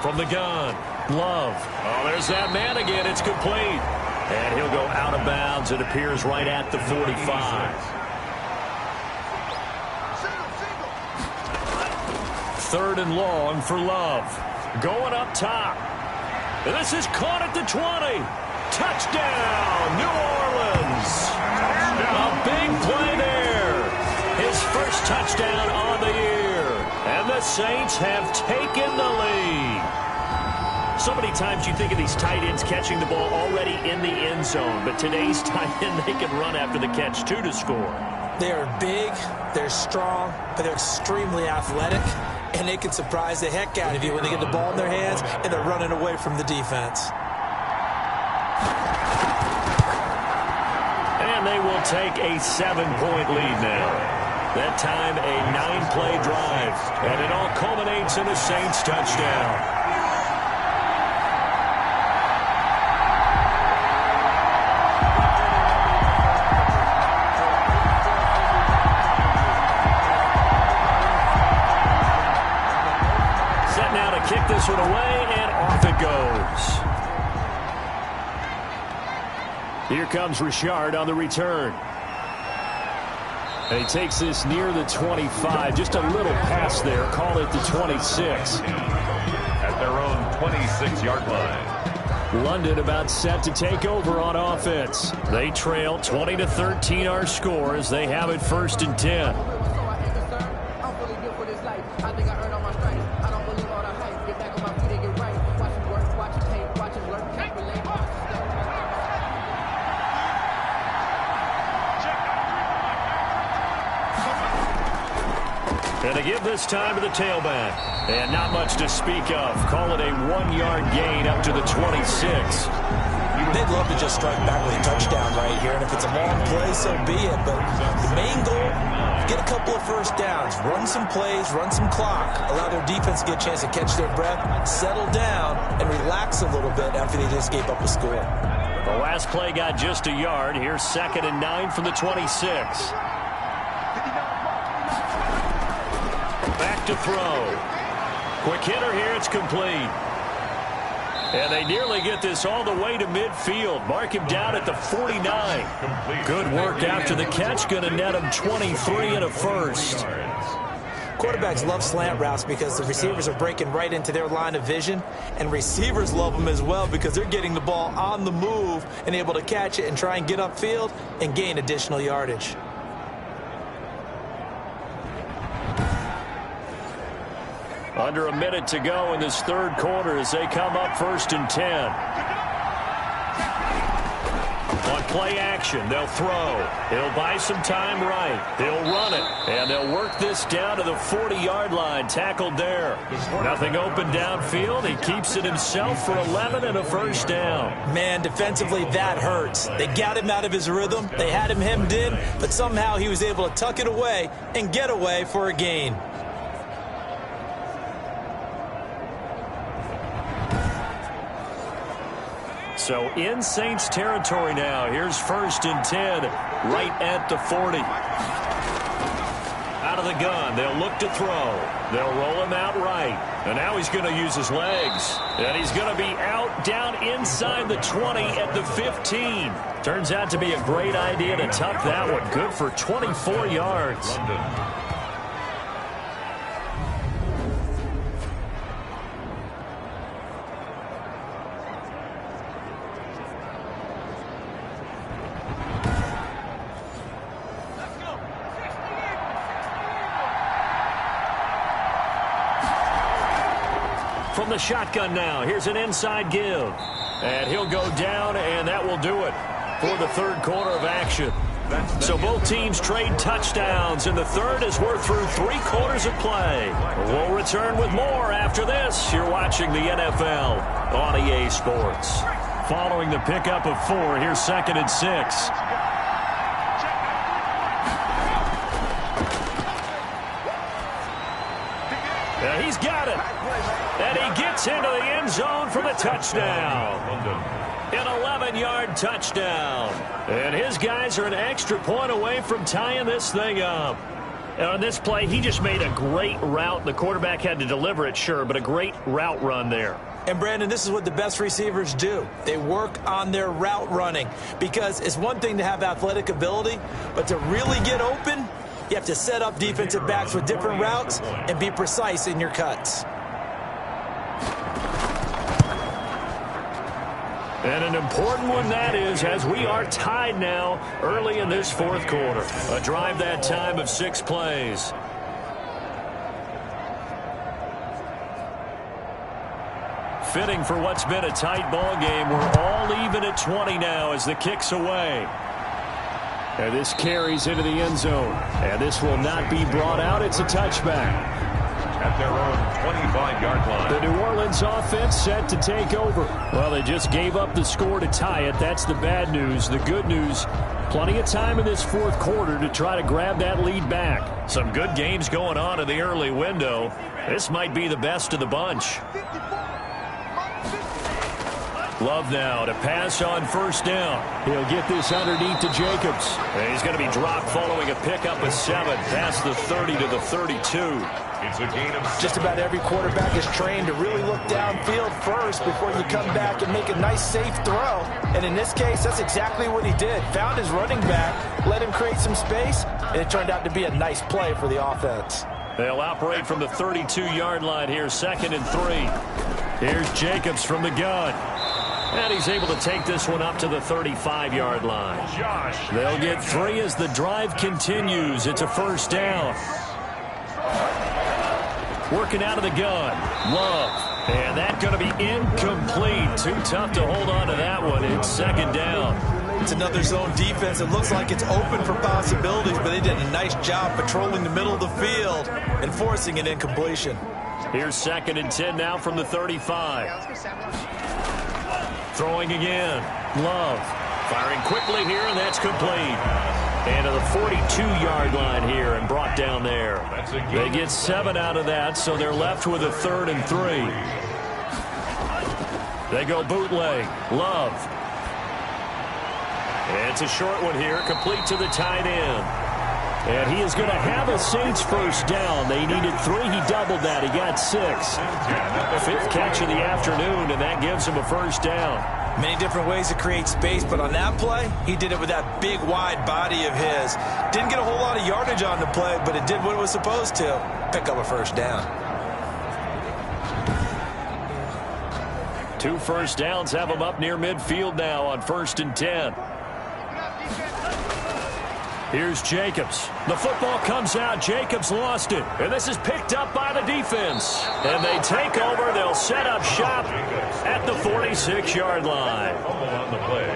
Speaker 2: From the gun, Love. Oh, there's that man again. It's complete. And he'll go out of bounds. It appears right at the 45. 3rd and long for Love. Going up top. And this is caught at the 20. Touchdown, New Orleans. A big play there. His first touchdown on the year. And the Saints have taken the lead. So many times you think of these tight ends catching the ball already in the end zone. But today's tight end, they can run after the catch, too, to score.
Speaker 3: They are big, they're strong, but they're extremely athletic. And they can surprise the heck out of you when they get the ball in their hands and they're running away from the defense.
Speaker 2: And they will take a 7-point lead now. That time, a 9-play drive. And it all culminates in a Saints touchdown. Set now to kick this one away, and off it goes. Here comes Richard on the return. And he takes this near the 25. Just a little pass there. Call it the 26.
Speaker 1: At their own 26-yard line.
Speaker 2: London about set to take over on offense. They trail 20-13 our score as they have it 1st and 10. And they give this time to the tailback. And not much to speak of. Call it a 1-yard gain up to the 26.
Speaker 3: They'd love to just strike back with a touchdown right here. And if it's a long play, so be it. But the main goal, get a couple of first downs. Run some plays, run some clock. Allow their defense to get a chance to catch their breath, settle down, and relax a little bit after they just gave up a score.
Speaker 2: The last play got just a yard. Here's 2nd and 9 from the 26. Back to throw. Quick hitter here. It's complete. And they nearly get this all the way to midfield. Mark him down at the 49. Good work after the catch. Going to net him 23 and a first.
Speaker 3: Quarterbacks love slant routes because the receivers are breaking right into their line of vision. And receivers love them as well because they're getting the ball on the move and able to catch it and try and get upfield and gain additional yardage.
Speaker 2: Under a minute to go in this 3rd quarter as they come up 1st and 10. On play action, they'll throw. He'll buy some time right. He'll run it. And they'll work this down to the 40-yard line. Tackled there. Nothing open downfield. He keeps it himself for 11 and a first down.
Speaker 3: Man, defensively, that hurts. They got him out of his rhythm. They had him hemmed in, but somehow he was able to tuck it away and get away for a gain.
Speaker 2: So in Saints territory now. Here's 1st and 10 right at the 40. Out of the gun. They'll look to throw. They'll roll him out right. And now he's going to use his legs. And he's going to be out down inside the 20 at the 15. Turns out to be a great idea to tuck that one. Good for 24 yards. From the shotgun now, here's an inside give. And he'll go down, and that will do it for the third quarter of action. So both teams trade touchdowns, and the third as we're through 3 quarters of play. We'll return with more after this. You're watching the NFL on EA Sports. Following the pickup of 4, here's 2nd and 6. He's got it. And he gets into the end zone for the touchdown. An 11-yard touchdown. And his guys are an extra point away from tying this thing up. And on this play, he just made a great route. The quarterback had to deliver it, sure, but a great route run there.
Speaker 3: And, Brandon, this is what the best receivers do. They work on their route running because it's one thing to have athletic ability, but to really get open, you have to set up defensive backs with different routes and be precise in your cuts.
Speaker 2: And an important one that is, as we are tied now early in this fourth quarter. A drive that time of 6 plays. Fitting for what's been a tight ball game. We're all even at 20 now as the kick's away. And this carries into the end zone. And this will not be brought out. It's a touchback.
Speaker 1: At their own 25-yard line.
Speaker 2: The New Orleans offense set to take over. Well, they just gave up the score to tie it. That's the bad news. The good news, plenty of time in this fourth quarter to try to grab that lead back. Some good games going on in the early window. This might be the best of the bunch. Love now to pass on first down. He'll get this underneath to Jacobs. And he's going to be dropped following a pickup of 7 past the 30 to the 32.
Speaker 1: It's a gain of 7.
Speaker 3: Just about every quarterback is trained to really look downfield first before you come back and make a nice, safe throw. And in this case, that's exactly what he did. Found his running back, let him create some space, and it turned out to be a nice play for the offense.
Speaker 2: They'll operate from the 32-yard line here, 2nd and 3. Here's Jacobs from the gun. And he's able to take this one up to the 35-yard line. They'll get 3 as the drive continues. It's a first down. Working out of the gun. Love. And that's going to be incomplete. Too tough to hold on to that one. It's 2nd down.
Speaker 3: It's another zone defense. It looks like it's open for possibilities, but they did a nice job patrolling the middle of the field and forcing an incompletion.
Speaker 2: Here's 2nd and 10 now from the 35. Throwing again. Love. Firing quickly here, and that's complete. And to the 42-yard line here and brought down there. They get 7 out of that, so they're left with a 3rd and 3. They go bootleg. Love. And it's a short one here, complete to the tight end. And he is going to have a Saints first down. They needed 3. He doubled that. He got 6. 5th catch of the afternoon, and that gives him a first down.
Speaker 3: Many different ways to create space, but on that play, he did it with that big, wide body of his. Didn't get a whole lot of yardage on the play, but it did what it was supposed to. Pick up a first down.
Speaker 2: 2 first downs have him up near midfield now on 1st and 10. Here's Jacobs. The football comes out. Jacobs lost it. And this is picked up by the defense. And they take over. They'll set up shop at the 46-yard line.
Speaker 1: On the play.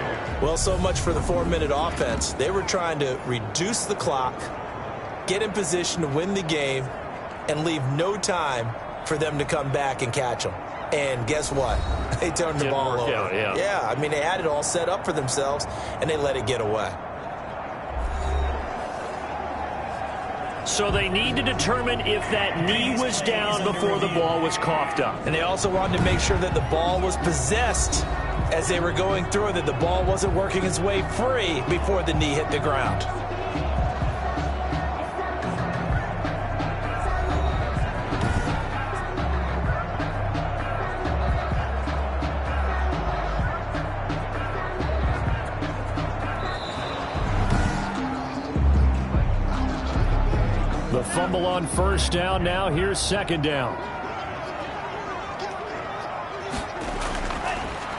Speaker 3: Well, so much for the 4-minute offense. They were trying to reduce the clock, get in position to win the game, and leave no time for them to come back and catch them. And guess what? They turned the ball over. Yeah, I mean, they had it all set up for themselves, and they let it get away.
Speaker 2: So they need to determine if that knee was down before the ball was coughed up.
Speaker 3: And they also wanted to make sure that the ball was possessed as they were going through, that the ball wasn't working its way free before the knee hit the ground.
Speaker 2: The fumble on first down. Now here's second down.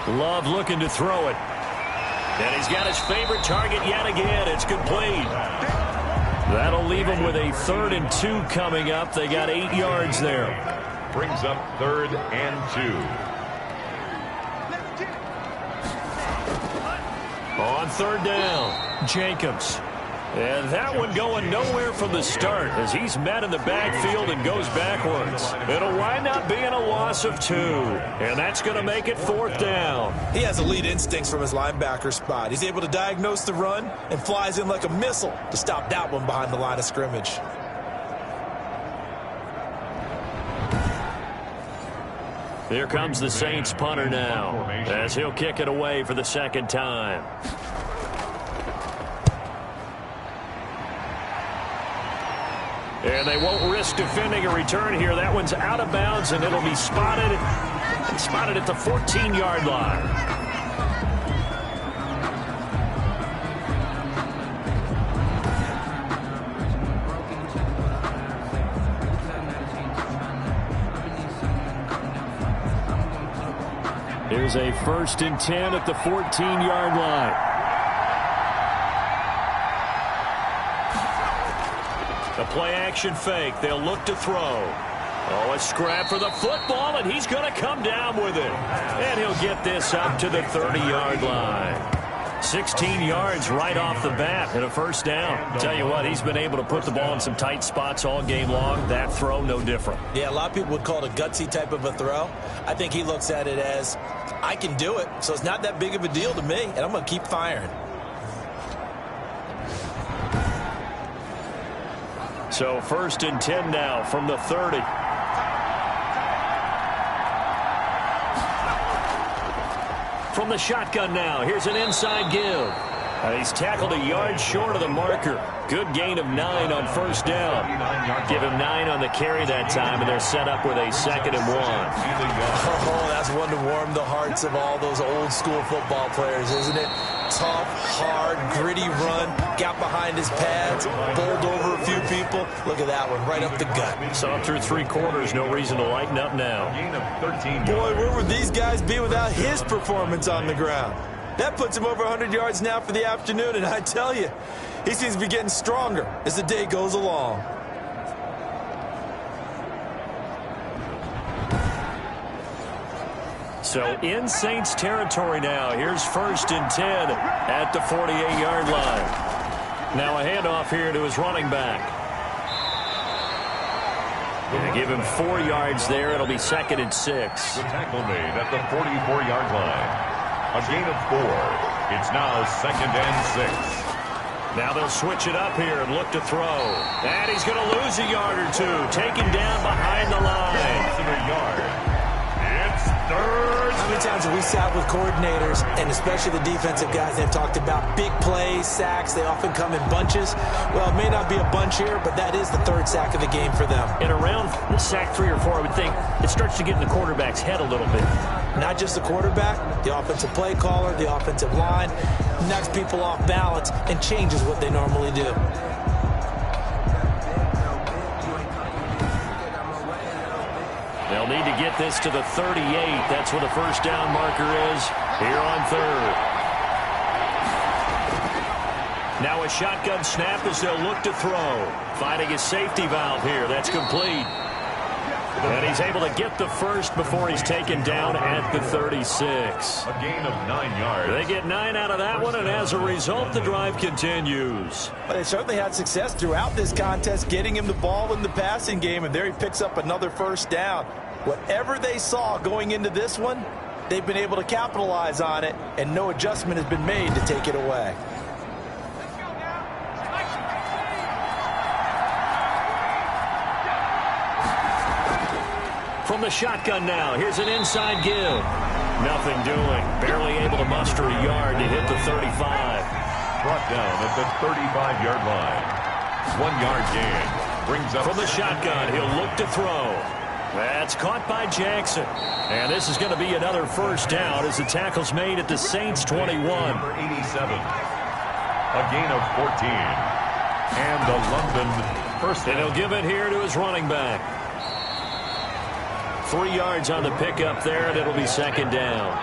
Speaker 2: Love looking to throw it. And he's got his favorite target yet again. It's complete. That'll leave him with a 3rd and 2 coming up. They got 8 yards there.
Speaker 1: Brings up 3rd and 2.
Speaker 2: On 3rd down, Jacobs. And that one going nowhere from the start as he's met in the backfield and goes backwards. It'll wind up being a loss of 2. And that's going to make it 4th down.
Speaker 3: He has elite instincts from his linebacker spot. He's able to diagnose the run and flies in like a missile to stop that one behind the line of scrimmage.
Speaker 2: Here comes the Saints punter now as he'll kick it away for the 2nd time. And they won't risk defending a return here. That one's out of bounds, and it'll be spotted at the 14-yard line. Here's a 1st and 10 at the 14-yard line. The play-action fake. They'll look to throw. Oh, a scrap for the football, and he's going to come down with it. And he'll get this up to the 30-yard line. 16 yards right off the bat and a 1st down. Tell you what, he's been able to put the ball in some tight spots all game long. That throw, no different.
Speaker 3: Yeah, a lot of people would call it a gutsy type of a throw. I think he looks at it as, I can do it, so it's not that big of a deal to me, and I'm going to keep firing.
Speaker 2: So 1st and 10 now from the 30. From the shotgun now, here's an inside give. He's tackled a yard short of the marker. Good gain of 9 on 1st down. Give him 9 on the carry that time, and they're set up with a 2nd and 1.
Speaker 3: Oh, that's one to warm the hearts of all those old school football players, isn't it? Tough, hard, gritty run, got behind his pads, bowled over a few people. Look at that one, right up the gut.
Speaker 2: Saw through 3 quarters, no reason to lighten up now.
Speaker 3: Boy, where would these guys be without his performance on the ground? That puts him over 100 yards now for the afternoon, and I tell you, he seems to be getting stronger as the day goes along.
Speaker 2: So in Saints territory now. Here's 1st and 10 at the 48-yard line. Now a handoff here to his running back. Going to give him 4 yards there. It'll be 2nd and 6.
Speaker 1: The tackle made at the 44-yard line. A gain of 4. It's now 2nd and 6.
Speaker 2: Now they'll switch it up here and look to throw. And he's going to lose a yard or 2. Taken down behind the line. It's 3rd.
Speaker 3: How many times have we sat with coordinators, and especially the defensive guys, they've talked about big plays, sacks. They often come in bunches. Well, it may not be a bunch here, but that is the 3rd sack of the game for them.
Speaker 2: And around sack 3 or 4, I would think it starts to get in the quarterback's head a little bit.
Speaker 3: Not just the quarterback, the offensive play caller, the offensive line, knocks people off balance and changes what they normally do.
Speaker 2: They'll need to get this to the 38. That's where the 1st down marker is here on 3rd. Now a shotgun snap as they'll look to throw. Finding his safety valve here. That's complete. And he's able to get the first before he's taken down at the 36.
Speaker 1: A gain of 9 yards.
Speaker 2: They get 9 out of that one, and as a result, the drive continues.
Speaker 3: Well, they certainly had success throughout this contest, getting him the ball in the passing game, and there he picks up another first down. Whatever they saw going into this one, they've been able to capitalize on it, and no adjustment has been made to take it away.
Speaker 2: From the shotgun now, here's an inside give. Nothing doing. Barely able to muster a yard to hit the 35.
Speaker 1: Brought down at the 35-yard line. 1 yard gain. Brings up
Speaker 2: from the shotgun. He'll look to throw. That's caught by Jackson. And this is going to be another first down as the tackle's made at the Saints 21.
Speaker 1: Number 87. A gain of 14. And the London first down.
Speaker 2: And he'll give it here to his running back. 3 yards on the pickup there, and it'll be second down.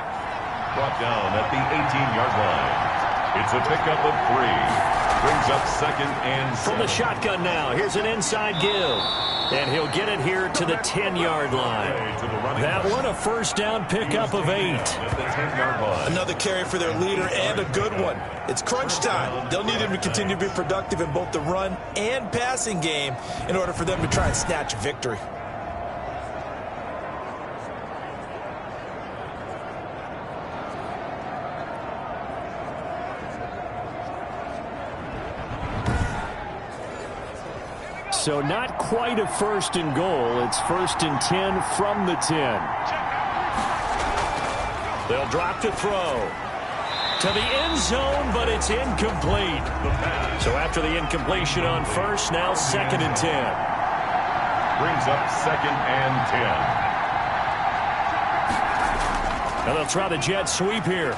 Speaker 1: Brought down at the 18-yard line. It's a pickup of 3. Brings up second and 7.
Speaker 2: From the shotgun now, here's an inside give. And he'll get it here to the 10-yard line. That one, a first down pickup of 8.
Speaker 1: At the 10-yard line.
Speaker 3: Another carry for their leader and a good one. It's crunch time. They'll need him to continue to be productive in both the run and passing game in order for them to try and snatch a victory.
Speaker 2: So not quite a first and goal. It's first and 10 from the 10. They'll drop to throw. To the end zone, but it's incomplete. So after the incompletion on first, now second and 10.
Speaker 1: Brings up second and 10.
Speaker 2: And they'll try the jet sweep here.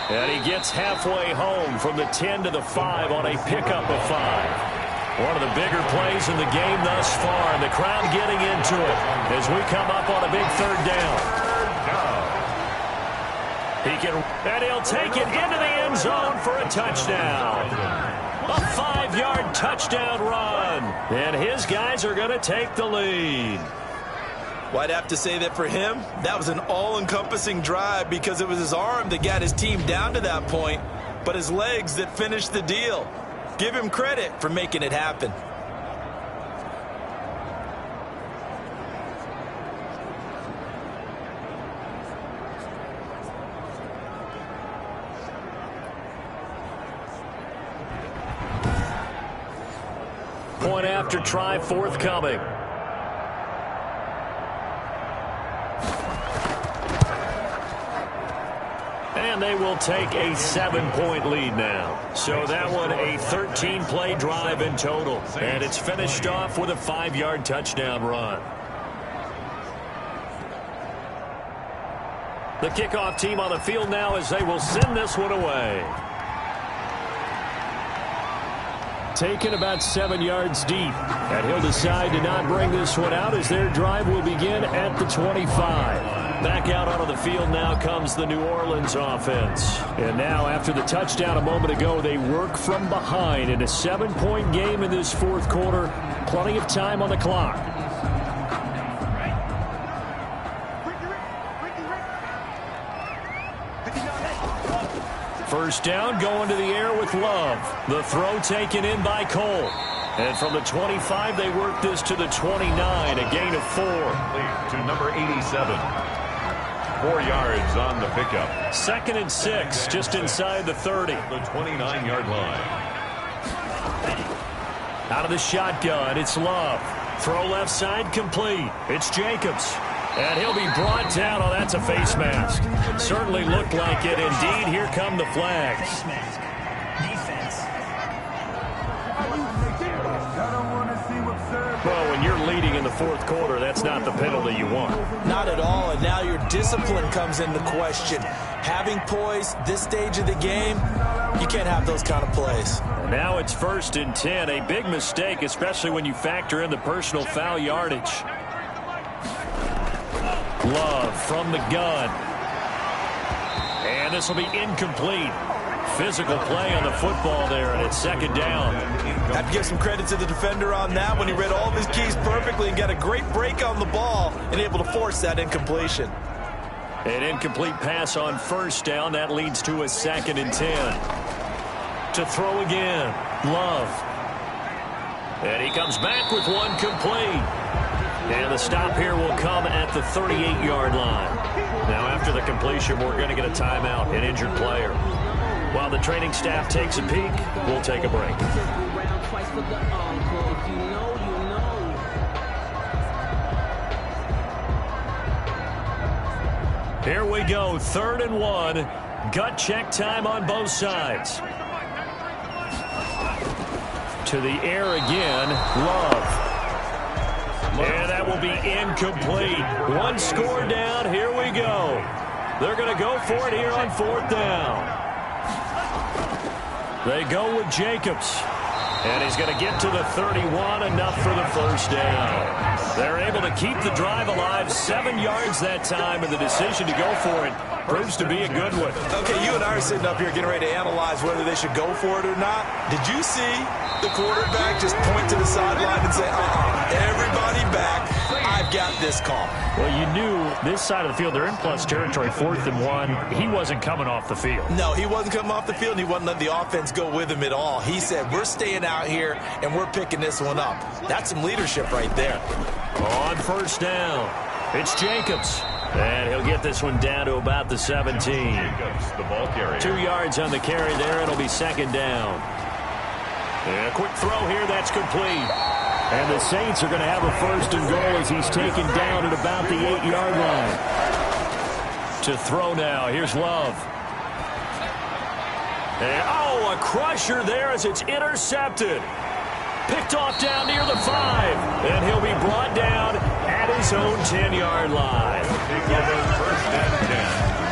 Speaker 2: And he gets halfway home from the 10 to the 5 on a pickup of 5. One of the bigger plays in the game thus far, and the crowd getting into it as we come up on a big third down. And he'll take it into the end zone for a touchdown. A 5-yard touchdown run. And his guys are going to take the lead.
Speaker 3: Well, I'd have to say that for him, that was an all-encompassing drive because it was his arm that got his team down to that point, but his legs that finished the deal. Give him credit for making it happen.
Speaker 2: Point after try forthcoming. And they will take a 7-point lead now. So that one a 13-play drive in total. And it's finished off with a 5-yard touchdown run. The kickoff team on the field now as they will send this one away. Taken about 7 yards deep. And he'll decide to not bring this one out as their drive will begin at the 25. Back out onto the field now comes the New Orleans offense. And now after the touchdown a moment ago, they work from behind in a 7-point game in this fourth quarter. Plenty of time on the clock. First down going to the air with Love. The throw taken in by Cole. And from the 25, they work this to the 29, a gain of 4.
Speaker 1: To number 87. 4 yards on the pickup.
Speaker 2: 2nd and 6, just inside the 30.
Speaker 1: The 29-yard line.
Speaker 2: Out of the shotgun, it's Love. Throw left side complete. It's Jacobs. And he'll be brought down. Oh, that's a face mask. Certainly looked like it. Indeed, here come the flags. Well, when you're leading in the fourth quarter, that's not the penalty you want.
Speaker 3: Not at all, and now your discipline comes into question. Having poise this stage of the game, you can't have those kind of plays.
Speaker 2: Now it's 1st and 10, a big mistake, especially when you factor in the personal foul yardage. Love from the gun. And this will be incomplete. physical play on the football there, and it's second down.
Speaker 3: Have to give some credit to the defender on that when he read all of his keys perfectly and got a great break on the ball and able to force that incompletion.
Speaker 2: An incomplete pass on first down. That leads to a 2nd and 10. To throw again, Love. And he comes back with one complete. And the stop here will come at the 38-yard line. Now, after the completion, we're going to get a timeout, an injured player. While the training staff takes a peek, we'll take a break. Here we go, 3rd and 1. Gut check time on both sides. To the air again, Love. And that will be incomplete. One score down. Here we go. They're going to go for it here on 4th down. They go with Jacobs. And he's going to get to the 31, enough for the first down. They're able to keep the drive alive, 7 yards that time, and the decision to go for it proves to be a good one.
Speaker 3: Okay, you and I are sitting up here getting ready to analyze whether they should go for it or not. Did you see the quarterback just point to the sideline and say, everybody back, I've got this call?
Speaker 2: Well, you knew this side of the field, they're in plus territory, 4th and 1. He wasn't coming off the field.
Speaker 3: No, he wasn't coming off the field, and he wasn't letting the offense go with him at all. He said, we're staying out here, and we're picking this one up. That's some leadership right there.
Speaker 2: On first down, it's Jacobs. And he'll get this one down to about the 17.
Speaker 1: Jacobs, the ball carrier.
Speaker 2: 2 yards on the carry there. It'll be 2nd down. And a quick throw here. That's complete. And the Saints are going to have a 1st and goal as he's taken down at about the 8-yard line. To throw now. Here's Love. And, a crusher there as it's intercepted. Picked off down near the 5. And he'll be brought down at his own 10-yard line.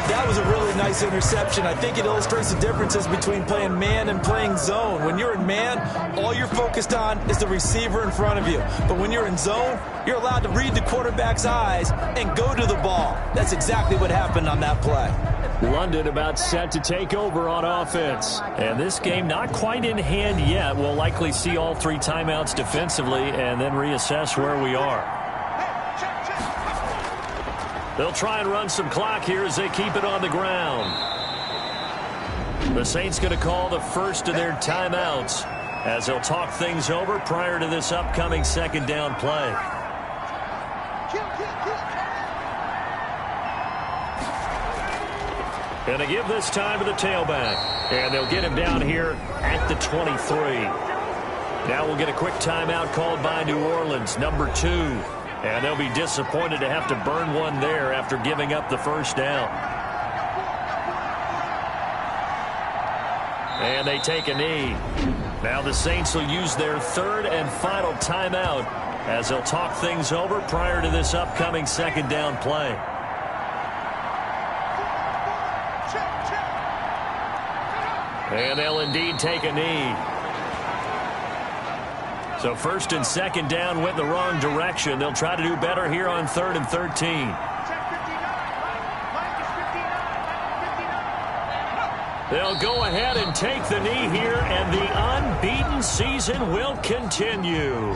Speaker 3: That was a really nice interception. I think it illustrates the differences between playing man and playing zone. When you're in man, all you're focused on is the receiver in front of you. But when you're in zone, you're allowed to read the quarterback's eyes and go to the ball. That's exactly what happened on that play.
Speaker 2: London about set to take over on offense. And this game not quite in hand yet. We'll likely see all 3 timeouts defensively and then reassess where we are. They'll try and run some clock here as they keep it on the ground. The Saints going to call the first of their timeouts as they'll talk things over prior to this upcoming 2nd down play. And they give this time to the tailback. And they'll get him down here at the 23. Now we'll get a quick timeout called by New Orleans, number 2. And they'll be disappointed to have to burn one there after giving up the first down. And they take a knee. Now the Saints will use their 3rd and final timeout as they'll talk things over prior to this upcoming 2nd down play. And they'll indeed take a knee. So 1st and 2nd down went the wrong direction. They'll try to do better here on 3rd and 13. They'll go ahead and take the knee here, and the unbeaten season will continue.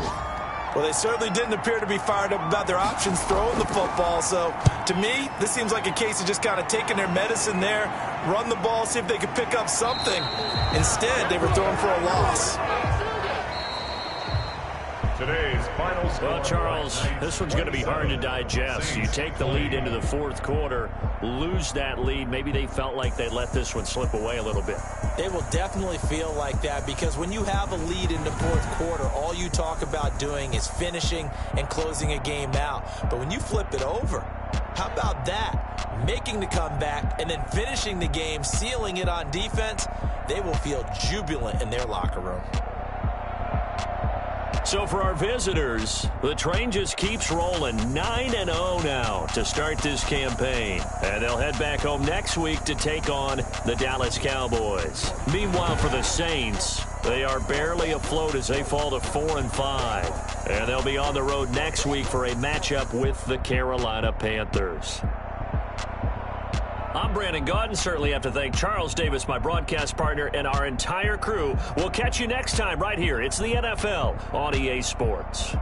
Speaker 3: Well, they certainly didn't appear to be fired up about their options throwing the football. So, to me, this seems like a case of just kind of taking their medicine there, run the ball, see if they could pick up something. Instead, they were throwing for a loss.
Speaker 1: Today's final score.
Speaker 2: Well, Charles, this one's going to be hard to digest. You take the lead into the 4th quarter, lose that lead. Maybe they felt like they let this one slip away a little bit.
Speaker 3: They will definitely feel like that because when you have a lead in the 4th quarter, all you talk about doing is finishing and closing a game out. But when you flip it over, how about that? Making the comeback and then finishing the game, sealing it on defense, they will feel jubilant in their locker room.
Speaker 2: So for our visitors, the train just keeps rolling 9-0 now to start this campaign. And they'll head back home next week to take on the Dallas Cowboys. Meanwhile, for the Saints, they are barely afloat as they fall to 4-5. And they'll be on the road next week for a matchup with the Carolina Panthers. I'm Brandon Gaudin. Certainly have to thank Charles Davis, my broadcast partner, and our entire crew. We'll catch you next time right here. It's the NFL on EA Sports.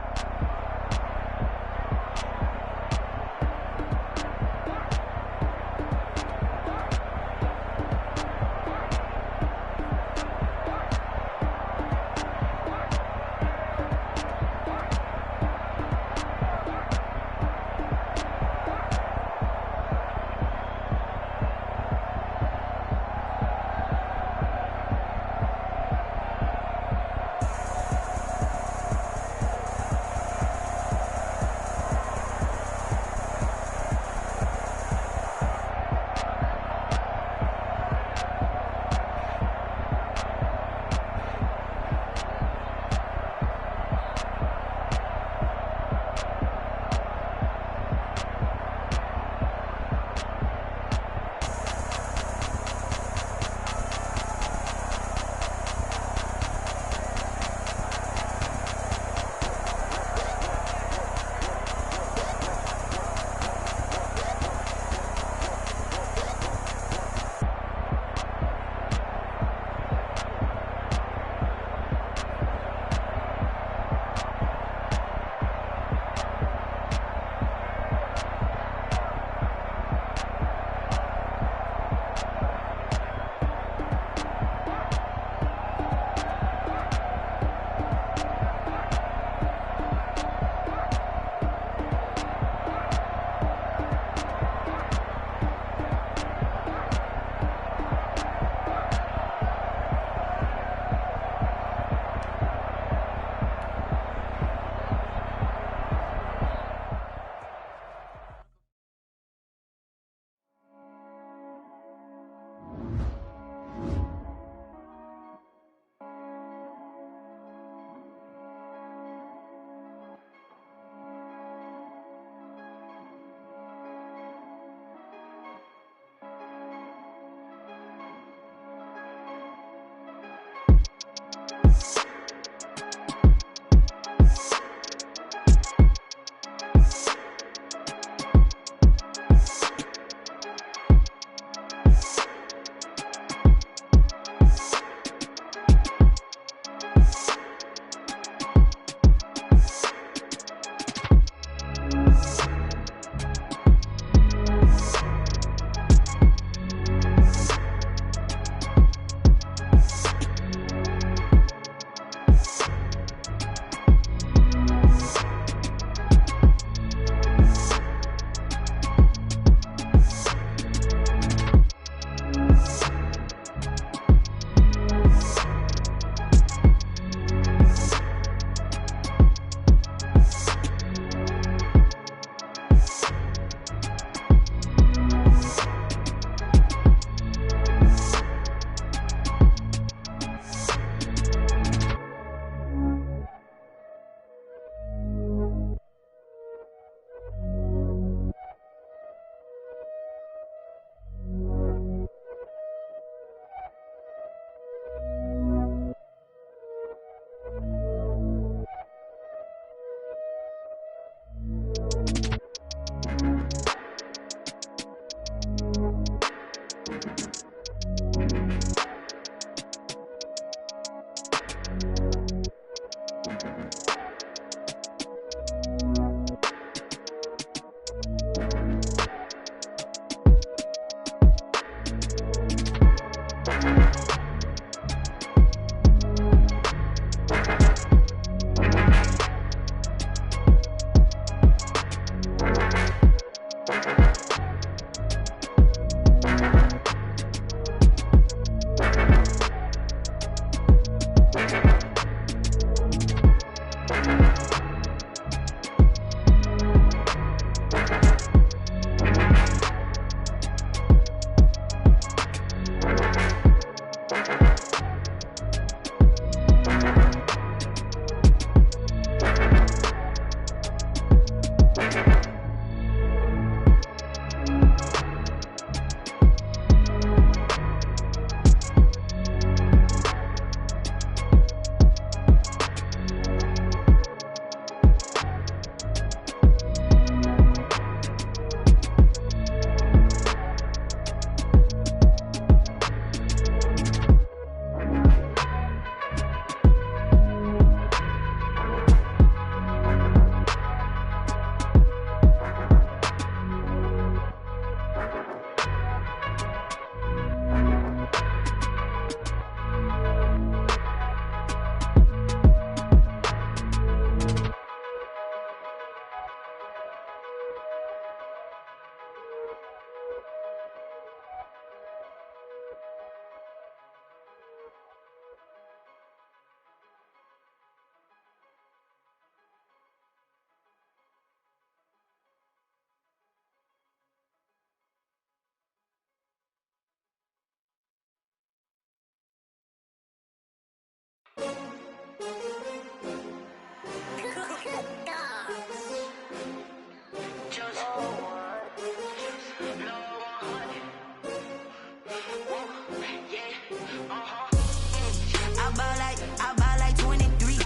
Speaker 5: I buy like 23.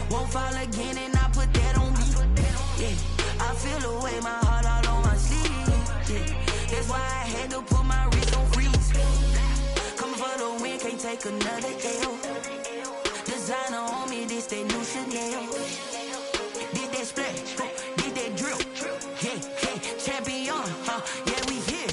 Speaker 5: Won't fall again and I put that on me. Yeah, I feel the way, my heart all on my sleeve. Yeah, that's why I had to put my wrist on freeze. Coming for the win, can't take another L. Designer on me, this that new Chanel. Did that splash, did that drill. Yeah, champion, yeah, we here.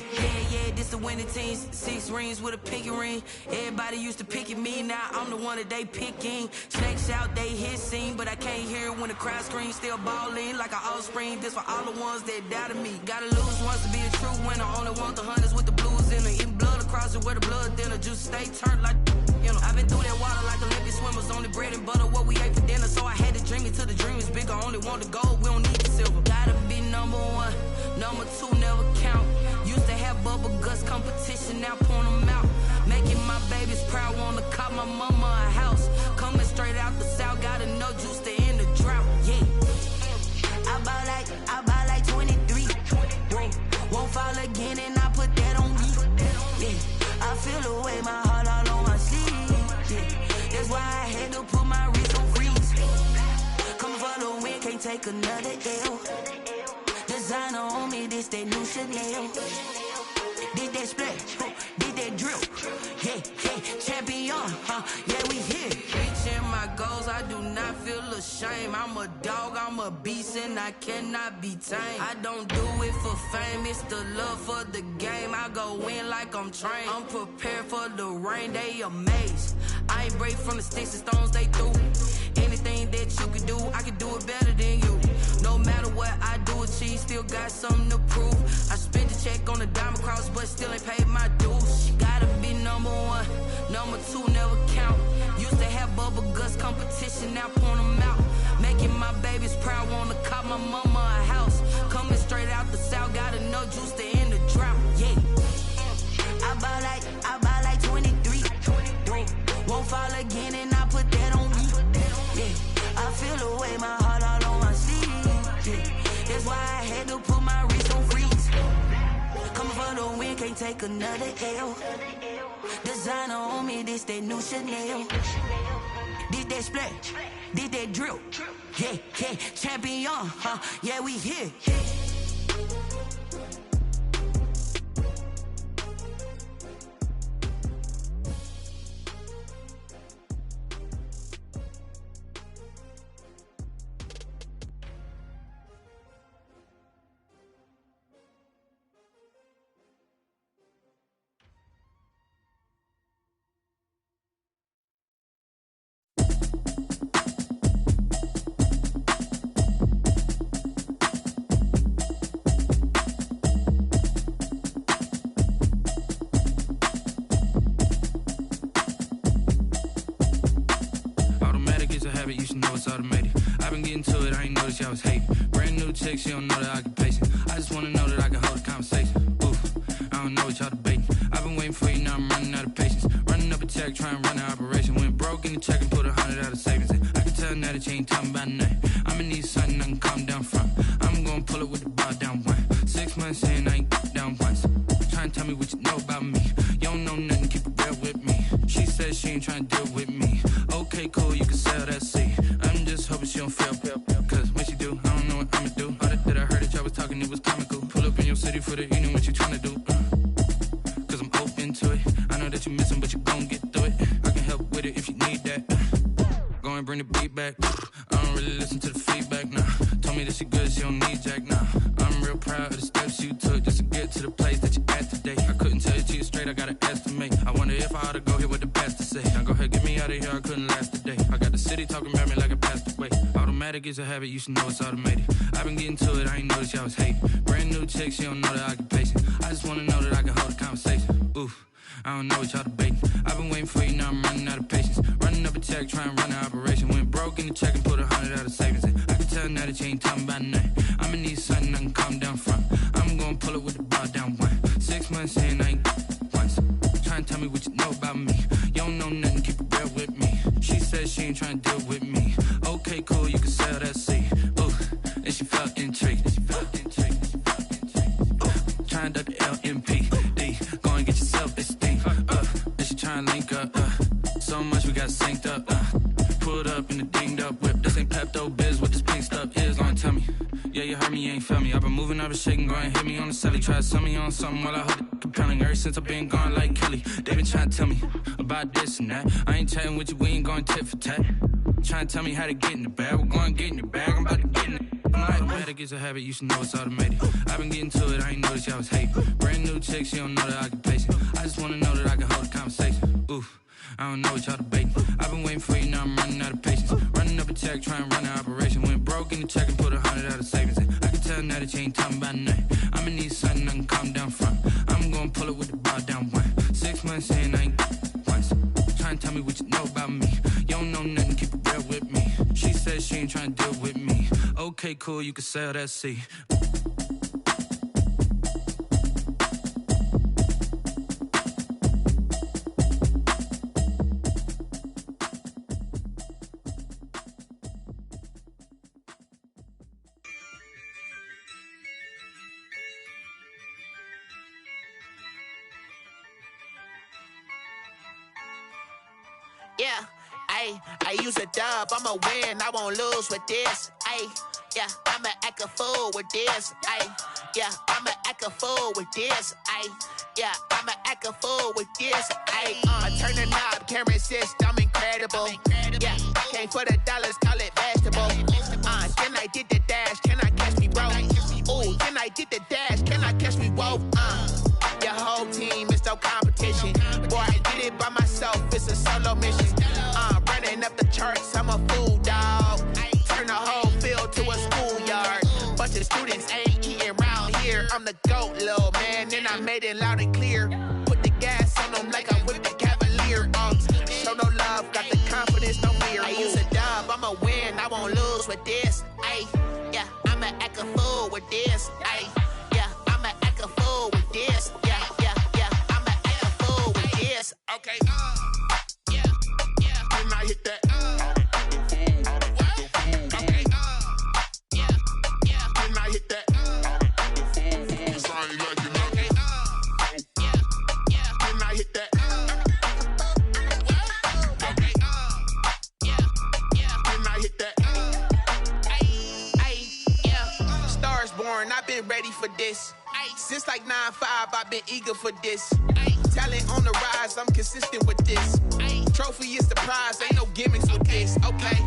Speaker 5: Yeah, this the winning team. 6 rings with a pinky ring. Everybody used to pick at me, now I'm the one that they picking. Snakes out, they hit scene, but I can't hear it when the crowd screams. Still balling like an offspring. This for all the ones that doubted me. Gotta lose once to be a true winner. Only want the hunters with the blues in it. Eating blood across it where the blood thinner. Juice stay turned like, you know. I've been through that water like Olympic swimmers. Only bread and butter, what we ate for dinner. So I had to dream it till the dream is bigger. Only want the gold, we don't need the silver. Gotta be number 1, number 2 never count. Used to have bubble guts competition, now point them out. Making my babies proud, wanna cop my mama a house. Coming straight out the south, gotta know juice to end the drought. Yeah, I buy like 23. Won't fall again and I put that on me. Yeah, I feel the way, my heart all on my sleeve. Yeah, that's why I had to put my wrist on freeze. Coming for the win, can't take another L. Designer on me, this that new Chanel. Did that splash, did that drill. Yeah, champion, yeah, we here. Reaching my goals, I do not feel ashamed. I'm a dog, I'm a beast, and I cannot be tamed. I don't do it for fame, it's the love for the game. I go in like I'm trained. I'm prepared for the rain, they amazed. I ain't break from the sticks and stones they threw. Anything that you could do, I could do it better than you. No matter what I do achieve, still got something to prove. I spent the check on the diamond cross, but still ain't paid my dues. Gotta be number 1, number 2 never count. Used to have bubble guts competition, now point them out. Making my babies proud, wanna cop my mama a house. Coming straight out the south, gotta know juice to end the drought. Yeah, I buy like 23. Won't fall again and I put that on me. Yeah, I feel the way, my heart all on my sleeve. Yeah, that's why I had to put my wrist on freeze. Coming for the win, can't take another L. Designer on me, this that new Chanel. Did that splash, did that drill. Yeah, champion, yeah, we here.
Speaker 6: You should know it's automated. I've been getting to it, I ain't noticed y'all was hating. Brand new chick, she don't know the occupation. I just wanna know that I can hold a conversation. Oof, I don't know what y'all debating. I've been waiting for you, now I'm running out of patience. Running up a check, trying to run an operation. Went broke in the check and put 100 out of savings in. I can tell now that you ain't talking about nothing. I'ma need something I can calm down from. I'm gonna pull it with the bar down 1. 6 months in, I ain't down once. Trying to tell me what you know about me. You don't know nothing, keep it real with me. She said she ain't trying to deal with me. Okay, cool, you can sell that seat. I'm just hoping she don't fail. Cause when she do, I don't know what I'ma do. All that I heard that y'all was talking, it was comical. Pull up in your city for the evening, what you trying to do? Cause I'm open to it. I know that you missing, but you gon' get through it. I can help with it if you need that. Go and bring the beat back. I don't really listen to the feedback, nah. Told me that she good, she don't need Jack, nah. I'm real proud of the steps you took just to get to the place that you at today. I couldn't tell you to you straight, I gotta estimate. I wonder if I ought to go here with the best to say. Now go ahead, get me out of here, I couldn't last today. I got the city talking about me like I passed away. Automatic is a habit, you should know it's automated. I've been getting to it, I ain't noticed y'all was hating. Brand new chick, she don't know the occupation. I just wanna know that I can hold a conversation. Oof, I don't know what y'all debating. I've been waiting for you, now I'm running out of patience. Running up a check, trying to run an operation. Went broke in the check and put 100 out of savings in. I can tell now that you ain't talking about nothing. I'ma need something I can calm down from. I'm gonna pull it with the bar down 1. 6 months in, I ain't once. Trying to tell me what you know about me. You don't know nothing, keep it real with me. ain't trying to deal with me. Okay, cool, you can sell that seed. Ooh, and she felt intrigued. Trying to duck the LMP. Go and get yourself esteem. And she trying to link up. So much we got synced up. Pulled up in the dinged up whip. This ain't Pepto Biz, what this pink stuff is. Long tell me. Yeah, you heard me, you ain't felt me. I've been moving, I've been shaking, go and hit me on the celly. Try to sell me on something while I hold it compelling. Ever since I've been gone like Kelly, they been trying to tell me about this and that. I ain't chatting with you, we ain't going tit for tat. Trying to tell me how to get in the bag. We're going to get in the bag, I'm about to get in it. Automatic is a habit, you should know it's automated. I've been getting to it, I ain't noticed y'all was hating. Brand new chick, she don't know that I can pace it. I just wanna know that I can hold a conversation. Oof, I don't know what y'all debating. I've been waiting for you, now I'm running out of patience. Running up a check, trying to run an operation. Went broke in the check and put 100 out of savings in. I can tell now that you ain't talking about nothing. I'ma need something I can calm down front. I'm gonna pull it with the bar down one. 6 months in, I ain't once. Trying to tell me what you know about me. You don't know nothing, keep it real with me. She said she ain't trying to deal with me. Okay, cool, you can sell that seed.
Speaker 7: Yeah, I use a dub, I'ma win, I won't lose with this. Yeah, I'ma act a fool with this. Yeah, I'ma act a fool with this. Yeah, I'ma act a fool with this. I turn the knob, can't resist, I'm incredible. Yeah, came for the dollars, call it vegetable. Then I did the dash, can I catch me, bro? Ooh, then I did the dash, can I catch me, whoa? Your whole team is no competition. Boy, I did it by myself, it's a solo mission. Running up the charts, I'm a fool, dog. Turn the whole field to a schoolyard. Bunch of students ain't eating round here. I'm the GOAT, little man, and I made it loud and clear. Put the gas on them like I'm with the Cavalier. Show no love, got the confidence, no fear. I use a dub, I'ma win, I won't lose with this. Yeah, I'ma act a fool with this. Yeah, I'ma act a fool with this. Yeah, I'ma act a fool with this. Okay, yeah, when I hit that. I've been ready for this. Since like 9-5, I've been eager for this. Talent on the rise, I'm consistent with this. Trophy is the prize, ain't no gimmicks with this. Okay,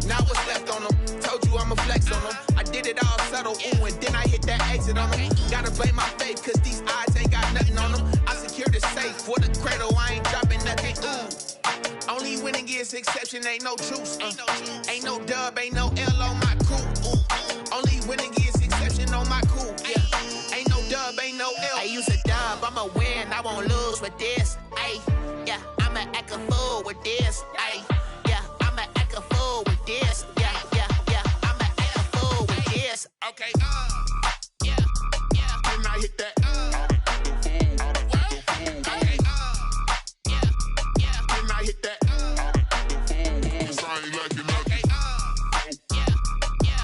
Speaker 7: now what's left on them? Told you I'ma flex on them. I did it all subtle, ooh, and then I hit that exit on them. Gotta blame my faith, cause these odds ain't got nothing on them. I secured the safe for the cradle, I ain't dropping nothing, ooh. Only winning is exception, ain't no truce. Ain't no dub, ain't no L on my crew. Only winning is exception on my crew. Yeah, ain't no dub, ain't no L. I use a dub, I'ma win, I won't lose with this. Yeah, I'ma act a fool with this. Yeah, I'ma act a fool with this. Yeah, I'ma act a fool with this. Okay, yeah, when I hit that. Okay, yeah, when I hit that. I ain't like it. Okay, yeah,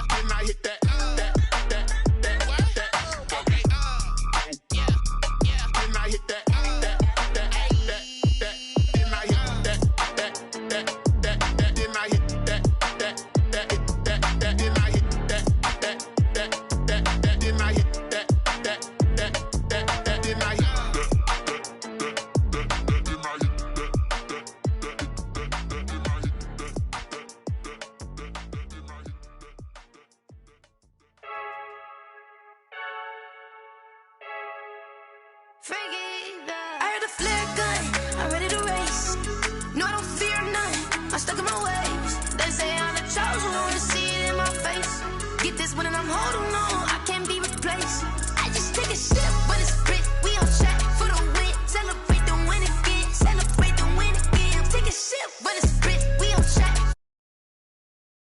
Speaker 7: when I hit that.
Speaker 5: I heard the flare gun, I'm ready to race. No, I don't fear none, I'm stuck in my ways. They say I'm the chosen one, see it in my face. Get this one and I'm holding on.